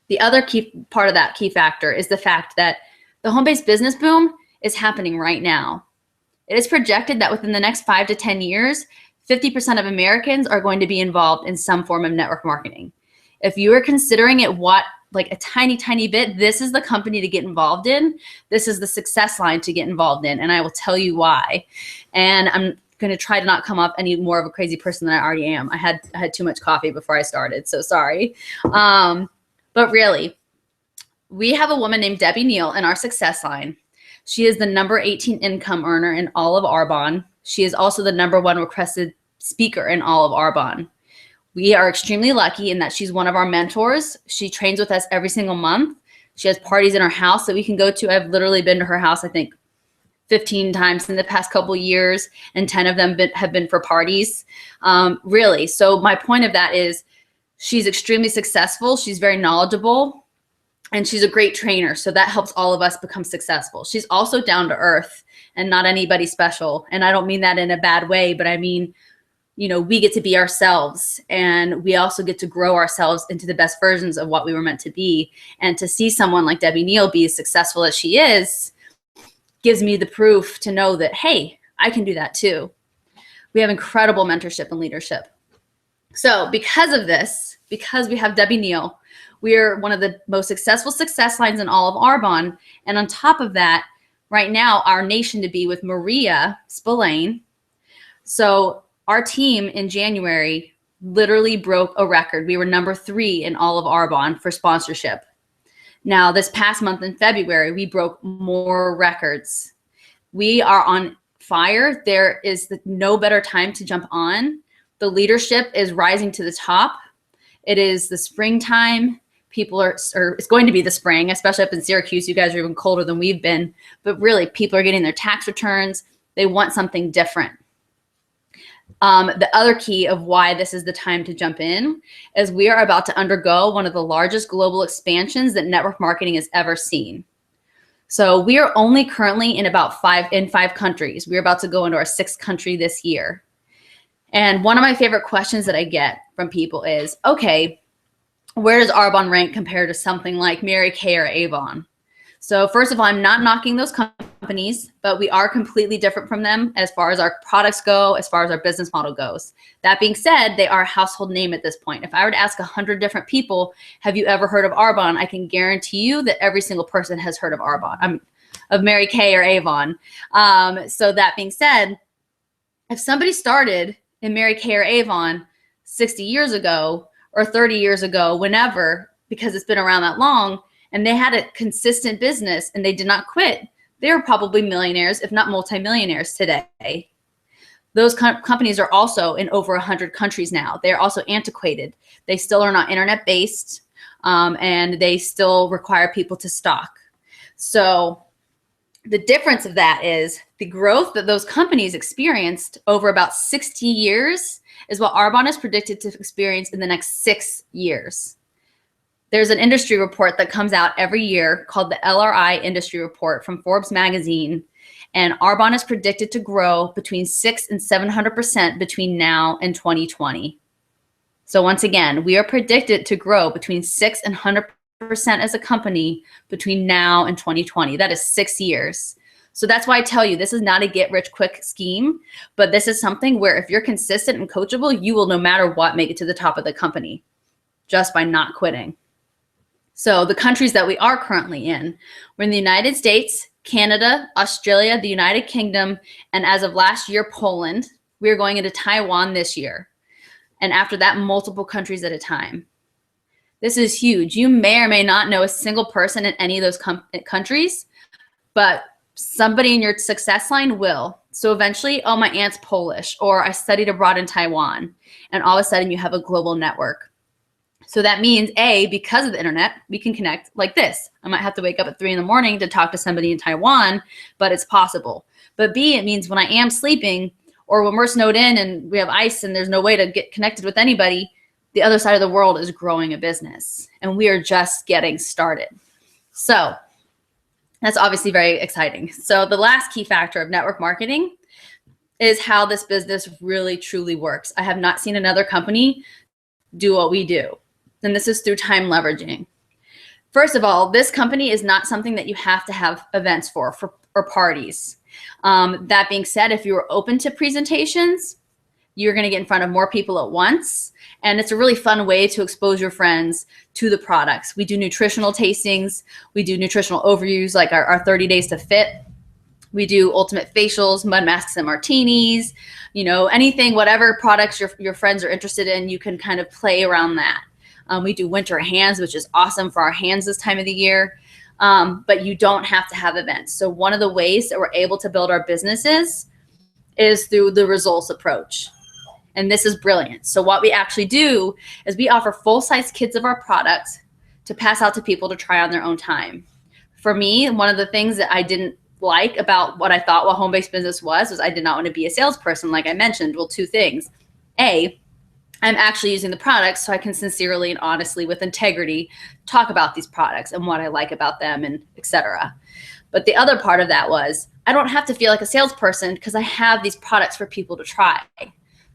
The other key part of that key factor is the fact that the home-based business boom is happening right now. It is projected that within the next 5 to 10 years, 50% of Americans are going to be involved in some form of network marketing. If you are considering it like a tiny, tiny bit, this is the company to get involved in. This is the success line to get involved in, and I will tell you why. And I'm going to try to not come off any more of a crazy person than I already am. I had too much coffee before I started, so sorry. But really, we have a woman named Debbie Neal in our success line. She is the number 18 income earner in all of Arbonne. She is also the number 1 requested speaker in all of Arbonne. We are extremely lucky in that she's one of our mentors. She trains with us every single month. She has parties in her house that we can go to. I've literally been to her house, I think, 15 times in the past couple of years, and 10 of them have been for parties. Really. So my point of that is she's extremely successful. She's very knowledgeable, and she's a great trainer. So that helps all of us become successful. She's also down to earth and not anybody special. And I don't mean that in a bad way, but I mean, we get to be ourselves, and we also get to grow ourselves into the best versions of what we were meant to be. And to see someone like Debbie Neal be as successful as she is gives me the proof to know that, hey, I can do that too. We have incredible mentorship and leadership. So because of this, because we have Debbie Neal, we are one of the most successful success lines in all of Arbonne. And on top of that, right now, our nation to be with Maria Spillane. So our team in January literally broke a record. We were number 3 in all of Arbonne for sponsorship. Now, this past month in February, we broke more records. We are on fire. There is no better time to jump on. The leadership is rising to the top. It is the springtime. It's going to be the spring, especially up in Syracuse. You guys are even colder than we've been. But really, people are getting their tax returns. They want something different. The other key of why this is the time to jump in is we are about to undergo one of the largest global expansions that network marketing has ever seen. So we are only currently in about 5 countries. We're about to go into our 6th country this year. And one of my favorite questions that I get from people is, okay, where does Arbonne rank compared to something like Mary Kay or Avon? So first of all, I'm not knocking those companies, but we are completely different from them as far as our products go, as far as our business model goes. That being said, they are a household name at this point. If I were to ask 100 different people, have you ever heard of Arbonne? I can guarantee you that every single person has heard of Arbonne, of Mary Kay or Avon. So that being said, if somebody started in Mary Kay or Avon 60 years ago or 30 years ago, whenever, because it's been around that long, and they had a consistent business and they did not quit, they are probably millionaires, if not multimillionaires today. Those companies are also in over 100 countries now. They're also antiquated. They still are not internet-based. and they still require people to stock. So the difference of that is the growth that those companies experienced over about 60 years is what Arbonne is predicted to experience in the next 6 years. There's an industry report that comes out every year called the LRI Industry Report from Forbes magazine, and Arbonne is predicted to grow between 600% and 700% between now and 2020. So once again, we are predicted to grow between 6 and 100% as a company between now and 2020. That is 6 years. So that's why I tell you, this is not a get rich quick scheme, but this is something where if you're consistent and coachable, you will no matter what make it to the top of the company just by not quitting. So the countries that we are currently in, we're in the United States, Canada, Australia, the United Kingdom, and as of last year, Poland. We are going into Taiwan this year. And after that, multiple countries at a time. This is huge. You may or may not know a single person in any of those countries, but somebody in your success line will. So eventually, oh, my aunt's Polish, or I studied abroad in Taiwan, and all of a sudden you have a global network. So that means, A, because of the internet, we can connect like this. I might have to wake up at 3 in the morning to talk to somebody in Taiwan, but it's possible. But B, it means when I am sleeping or when we're snowed in and we have ice and there's no way to get connected with anybody, the other side of the world is growing a business and we are just getting started. So that's obviously very exciting. So the last key factor of network marketing is how this business really truly works. I have not seen another company do what we do. And this is through time leveraging. First of all, this company is not something that you have to have events for or parties. That being said, if you are open to presentations, you're going to get in front of more people at once. And it's a really fun way to expose your friends to the products. We do nutritional tastings. We do nutritional overviews like our 30 days to fit. We do ultimate facials, mud masks and martinis, anything, whatever products your friends are interested in, you can kind of play around that. We do winter hands, which is awesome for our hands this time of the year. But you don't have to have events. So one of the ways that we're able to build our businesses is through the results approach. And this is brilliant. So what we actually do is we offer full-size kits of our products to pass out to people to try on their own time. For me, one of the things that I didn't like about what I thought what home-based business was I did not want to be a salesperson, like I mentioned. Well, two things. A, I'm actually using the products so I can sincerely and honestly with integrity talk about these products and what I like about them and etc. But the other part of that was I don't have to feel like a salesperson because I have these products for people to try.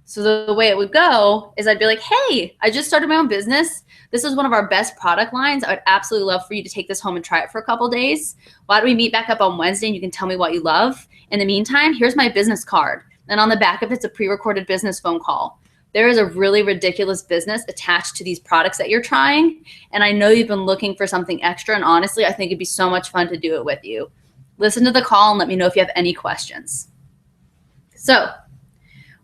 So the way it would go is I'd be like, hey, I just started my own business. This is one of our best product lines. I would absolutely love for you to take this home and try it for a couple of days. Why don't we meet back up on Wednesday and you can tell me what you love? In the meantime, here's my business card. And on the back of it's a pre-recorded business phone call. There is a really ridiculous business attached to these products that you're trying. And I know you've been looking for something extra. And honestly, I think it'd be so much fun to do it with you. Listen to the call and let me know if you have any questions. So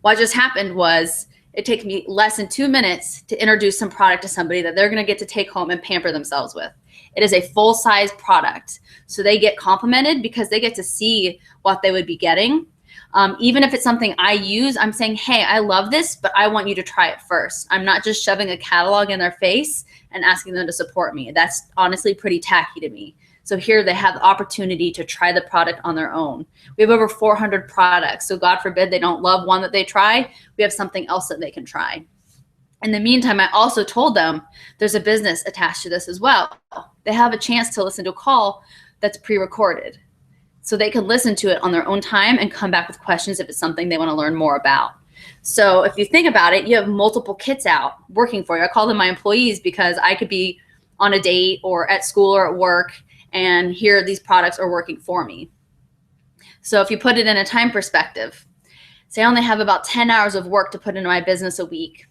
what just happened was it takes me less than 2 minutes to introduce some product to somebody that they're going to get to take home and pamper themselves with. It is a full-size product. So they get complimented because they get to see what they would be getting. Even if it's something I use, I'm saying, hey, I love this, but I want you to try it first. I'm not just shoving a catalog in their face and asking them to support me. That's honestly pretty tacky to me. So here they have the opportunity to try the product on their own. We have over 400 products. So God forbid they don't love one that they try. We have something else that they can try. In the meantime, I also told them there's a business attached to this as well. They have a chance to listen to a call that's pre-recorded. So they can listen to it on their own time and come back with questions if it's something they want to learn more about. So if you think about it, you have multiple kits out working for you. I call them my employees because I could be on a date or at school or at work, and here these products are working for me. So if you put it in a time perspective, say I only have about 10 hours of work to put into my business a week.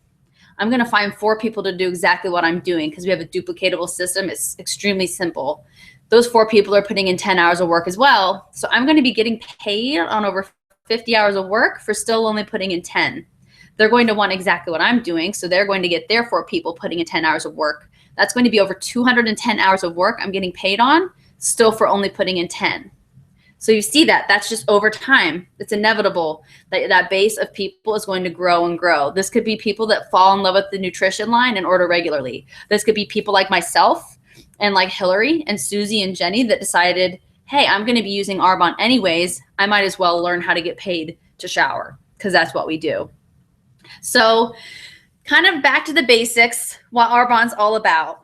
I'm going to find 4 people to do exactly what I'm doing because we have a duplicatable system. It's extremely simple. Those 4 people are putting in 10 hours of work as well. So I'm going to be getting paid on over 50 hours of work for still only putting in 10. They're going to want exactly what I'm doing. So they're going to get their 4 people putting in 10 hours of work. That's going to be over 210 hours of work I'm getting paid on, still for only putting in 10. So you see that that's just over time. It's inevitable that that base of people is going to grow and grow. This could be people that fall in love with the nutrition line and order regularly. This could be people like myself and like Hilary and Susie and Jenny that decided, hey, I'm going to be using Arbonne anyways. I might as well learn how to get paid to shower, because that's what we do. So kind of back to the basics, what Arbonne's all about.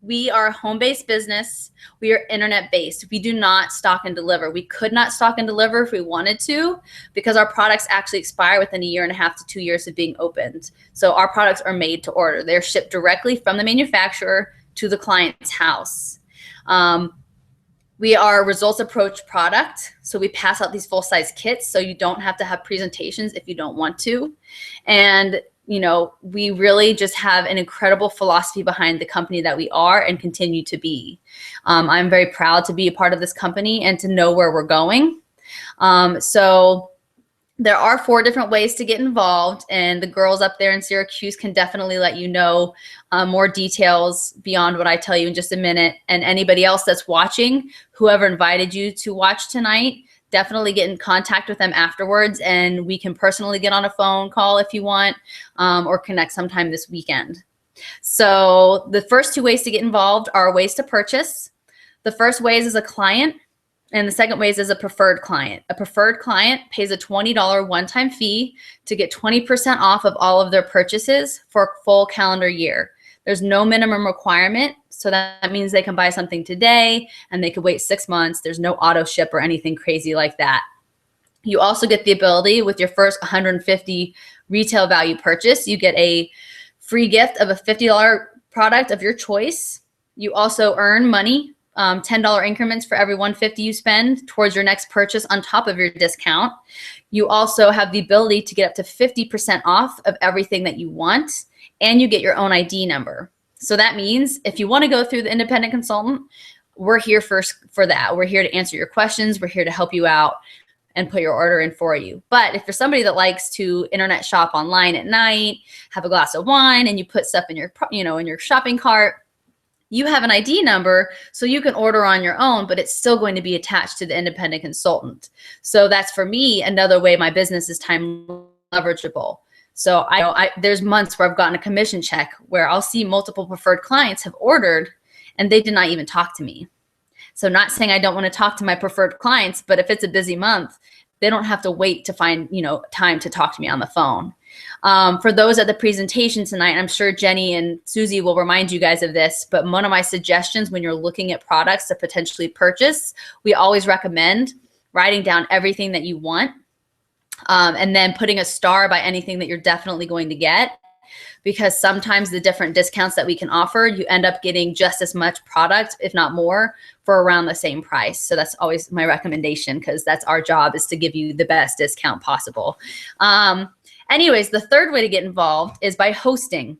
We are a home-based business. We are internet-based. We do not stock and deliver. We could not stock and deliver if we wanted to, because our products actually expire within 1.5 to 2 years of being opened. So our products are made to order. They're shipped directly from the manufacturer to the client's house. We are a results approach product. So we pass out these full-size kits, so you don't have to have presentations if you don't want to. And you know, we really just have an incredible philosophy behind the company that we are and continue to be. I'm very proud to be a part of this company and to know where we're going. So there are 4 different ways to get involved, and the girls up there in Syracuse can definitely let you know more details beyond what I tell you in just a minute. And anybody else that's watching, whoever invited you to watch tonight, definitely get in contact with them afterwards, and we can personally get on a phone call if you want, or connect sometime this weekend. So the first 2 ways to get involved are ways to purchase. The first way is as a client, and the second way is as a preferred client. A preferred client pays a $20 one-time fee to get 20% off of all of their purchases for a full calendar year. There's no minimum requirement. So that means they can buy something today and they could wait 6 months. There's no auto ship or anything crazy like that. You also get the ability with your first 150 retail value purchase, you get a free gift of a $50 product of your choice. You also earn money, $10 increments for every $150 you spend towards your next purchase on top of your discount. You also have the ability to get up to 50% off of everything that you want, and you get your own ID number. So that means if you want to go through the independent consultant, we're here for that. We're here to answer your questions. We're here to help you out and put your order in for you. But if you're somebody that likes to internet shop online at night, have a glass of wine, and you put stuff in your, in your shopping cart, you have an ID number, so you can order on your own, but it's still going to be attached to the independent consultant. So that's, for me, another way my business is time leverageable. So there's months where I've gotten a commission check where I'll see multiple preferred clients have ordered and they did not even talk to me. So not saying I don't want to talk to my preferred clients, but if it's a busy month, they don't have to wait to find, time to talk to me on the phone. For those at the presentation tonight, I'm sure Jenny and Susie will remind you guys of this, but one of my suggestions when you're looking at products to potentially purchase, we always recommend writing down everything that you want. And then putting a star by anything that you're definitely going to get, because sometimes the different discounts that we can offer, you end up getting just as much product, if not more, for around the same price. So that's always my recommendation, because that's our job, is to give you the best discount possible. Anyways, the third way to get involved is by hosting.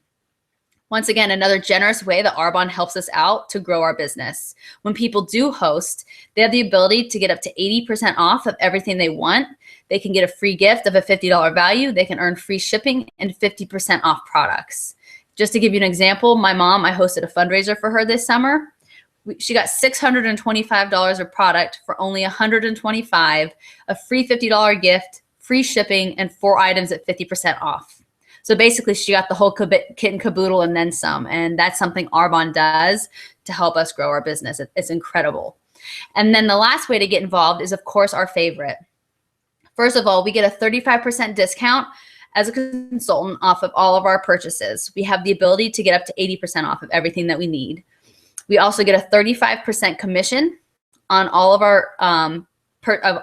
Once again, another generous way that Arbonne helps us out to grow our business. When people do host, they have the ability to get up to 80% off of everything they want. They can get a free gift of a $50 value. They can earn free shipping and 50% off products. Just to give you an example, my mom, I hosted a fundraiser for her this summer. She got $625 of product for only $125, a free $50 gift, free shipping, and 4 items at 50% off. So basically, she got the whole kit and caboodle and then some. And that's something Arbonne does to help us grow our business. It's incredible. And then the last way to get involved is, of course, our favorite. First of all, we get a 35% discount as a consultant off of all of our purchases. We have the ability to get up to 80% off of everything that we need. We also get a 35% commission on all of our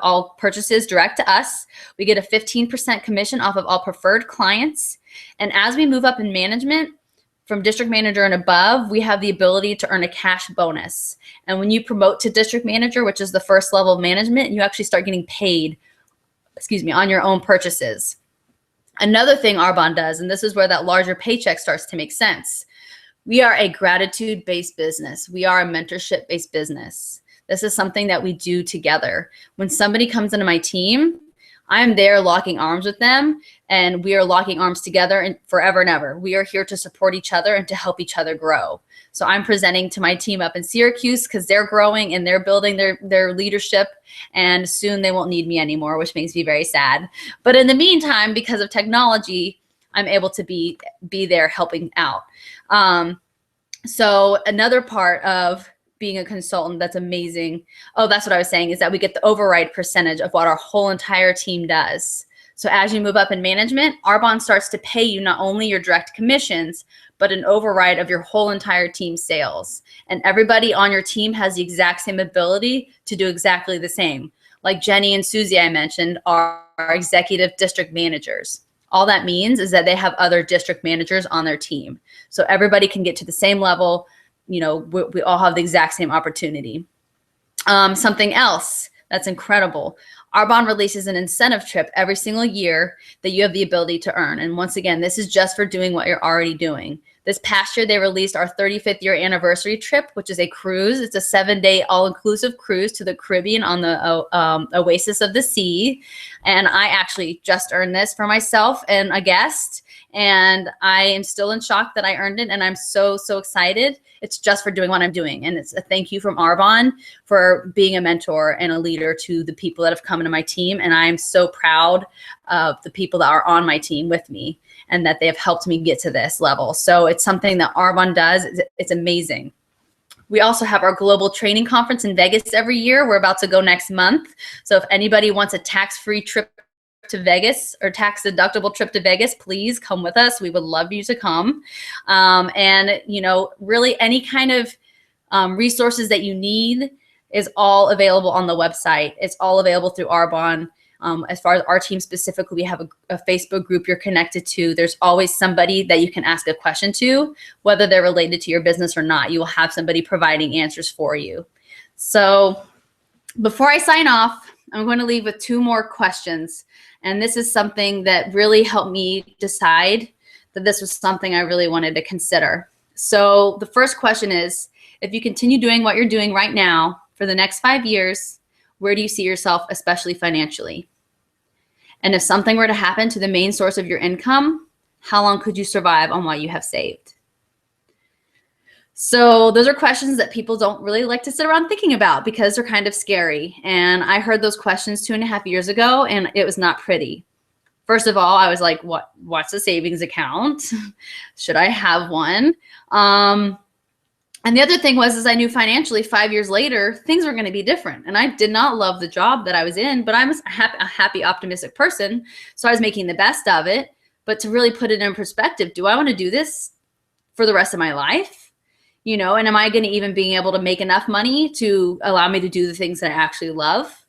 all purchases direct to us. We get a 15% commission off of all preferred clients. And as we move up in management, from district manager and above, we have the ability to earn a cash bonus. And when you promote to district manager, which is the first level of management, you actually start getting paid, on your own purchases. Another thing Arbonne does, and this is where that larger paycheck starts to make sense, we are a gratitude-based business. We are a mentorship-based business. This is something that we do together. When somebody comes into my team, I'm there locking arms with them, and we are locking arms together and forever and ever. We are here to support each other and to help each other grow. So I'm presenting to my team up in Syracuse because they're growing and they're building their leadership, and soon they won't need me anymore, which makes me very sad. But in the meantime, because of technology, I'm able to be there helping out. So another part of being a consultant that's amazing, oh, that's what I was saying, is that we get the override percentage of what our whole entire team does. So as you move up in management, Arbonne starts to pay you not only your direct commissions, but an override of your whole entire team sales. And everybody on your team has the exact same ability to do exactly the same. Like Jenny and Susie I mentioned are executive district managers. All that means is that they have other district managers on their team. So everybody can get to the same level. You know, we all have the exact same opportunity. Something else that's incredible. Arbonne releases an incentive trip every single year that you have the ability to earn. And once again, this is just for doing what you're already doing. This past year, they released our 35th year anniversary trip, which is a cruise. It's a 7-day all-inclusive cruise to the Caribbean on the Oasis of the Sea. And I actually just earned this for myself and a guest. And I am still in shock that I earned it. And I'm so, so excited. It's just for doing what I'm doing. And it's a thank you from Arbonne for being a mentor and a leader to the people that have come into my team. And I'm so proud of the people that are on my team with me and that they have helped me get to this level. So it's something that Arbonne does. It's amazing. We also have our global training conference in Vegas every year. We're about to go next month. So if anybody wants a tax-free trip to Vegas or tax deductible trip to Vegas, please come with us. We would love you to come. And, you know, really any kind of resources that you need is all available on the website. It's all available through Arbonne. As far as our team specifically, we have a Facebook group you're connected to. There's always somebody that you can ask a question to, whether they're related to your business or not. You will have somebody providing answers for you. So before I sign off, I'm going to leave with 2 more questions. And this is something that really helped me decide that this was something I really wanted to consider. So the first question is, if you continue doing what you're doing right now for the next 5 years, where do you see yourself, especially financially? And if something were to happen to the main source of your income, how long could you survive on what you have saved? So those are questions that people don't really like to sit around thinking about because they're kind of scary. And I heard those questions 2.5 years ago, and it was not pretty. First of all, I was like, what's a savings account? Should I have one? And the other thing was I knew financially 5 years later, things were going to be different. And I did not love the job that I was in, but I'm a happy, optimistic person. So I was making the best of it. But to really put it in perspective, do I want to do this for the rest of my life? You know, and am I going to even be able to make enough money to allow me to do the things that I actually love?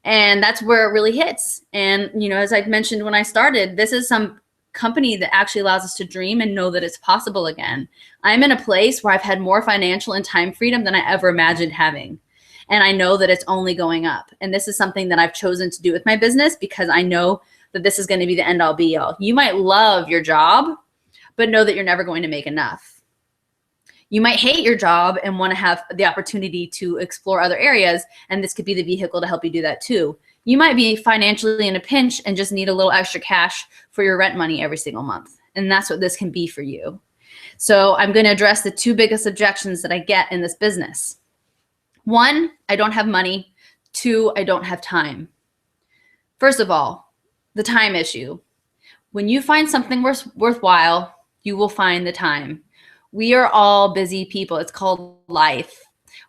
And that's where it really hits. And, you know, as I mentioned when I started, this is some company that actually allows us to dream and know that it's possible again. I'm in a place where I've had more financial and time freedom than I ever imagined having. And I know that it's only going up. And this is something that I've chosen to do with my business because I know that this is going to be the end all be all. You might love your job, but know that you're never going to make enough. You might hate your job and want to have the opportunity to explore other areas, and this could be the vehicle to help you do that too. You might be financially in a pinch and just need a little extra cash for your rent money every single month, and that's what this can be for you. So I'm going to address the 2 biggest objections that I get in this business. 1, I don't have money. 2, I don't have time. First of all, the time issue. When you find something worthwhile, you will find the time. We are all busy people. It's called life.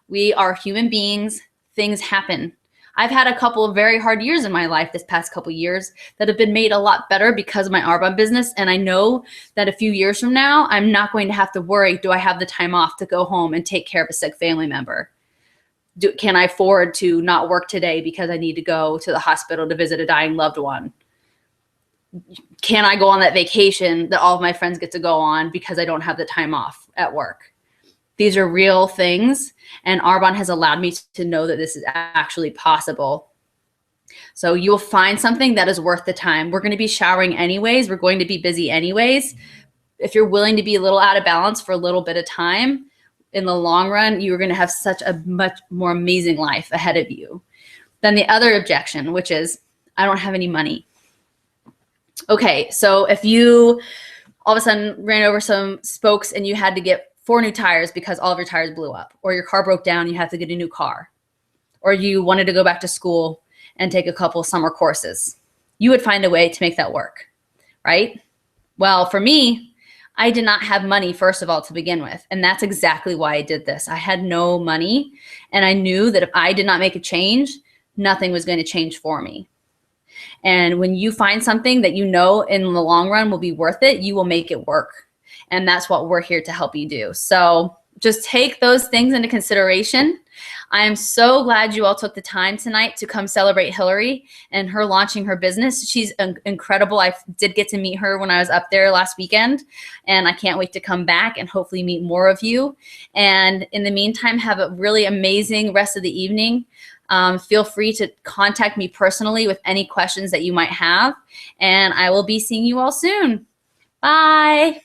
We are human beings. Things happen. I've had a couple of very hard years in my life this past couple of years that have been made a lot better because of my Arbonne business. And I know that a few years from now, I'm not going to have to worry, do I have the time off to go home and take care of a sick family member? Can I afford to not work today because I need to go to the hospital to visit a dying loved one? Can I go on that vacation that all of my friends get to go on because I don't have the time off at work? These are real things, and Arbonne has allowed me to know that this is actually possible. So you'll find something that is worth the time. We're going to be showering anyways. We're going to be busy anyways. If you're willing to be a little out of balance for a little bit of time, in the long run, you're going to have such a much more amazing life ahead of you. Then the other objection, which is, I don't have any money. Okay, so if you all of a sudden ran over some spokes and you had to get 4 new tires because all of your tires blew up, or your car broke down, you have to get a new car, or you wanted to go back to school and take a couple summer courses, you would find a way to make that work, right? Well, for me, I did not have money, first of all, to begin with. And that's exactly why I did this. I had no money, and I knew that if I did not make a change, nothing was going to change for me. And when you find something that you know in the long run will be worth it, you will make it work. And that's what we're here to help you do. So just take those things into consideration. I am so glad you all took the time tonight to come celebrate Hilary and her launching her business. She's incredible. I did get to meet her when I was up there last weekend, and I can't wait to come back and hopefully meet more of you. And in the meantime, have a really amazing rest of the evening. Feel free to contact me personally with any questions that you might have, and I will be seeing you all soon. Bye.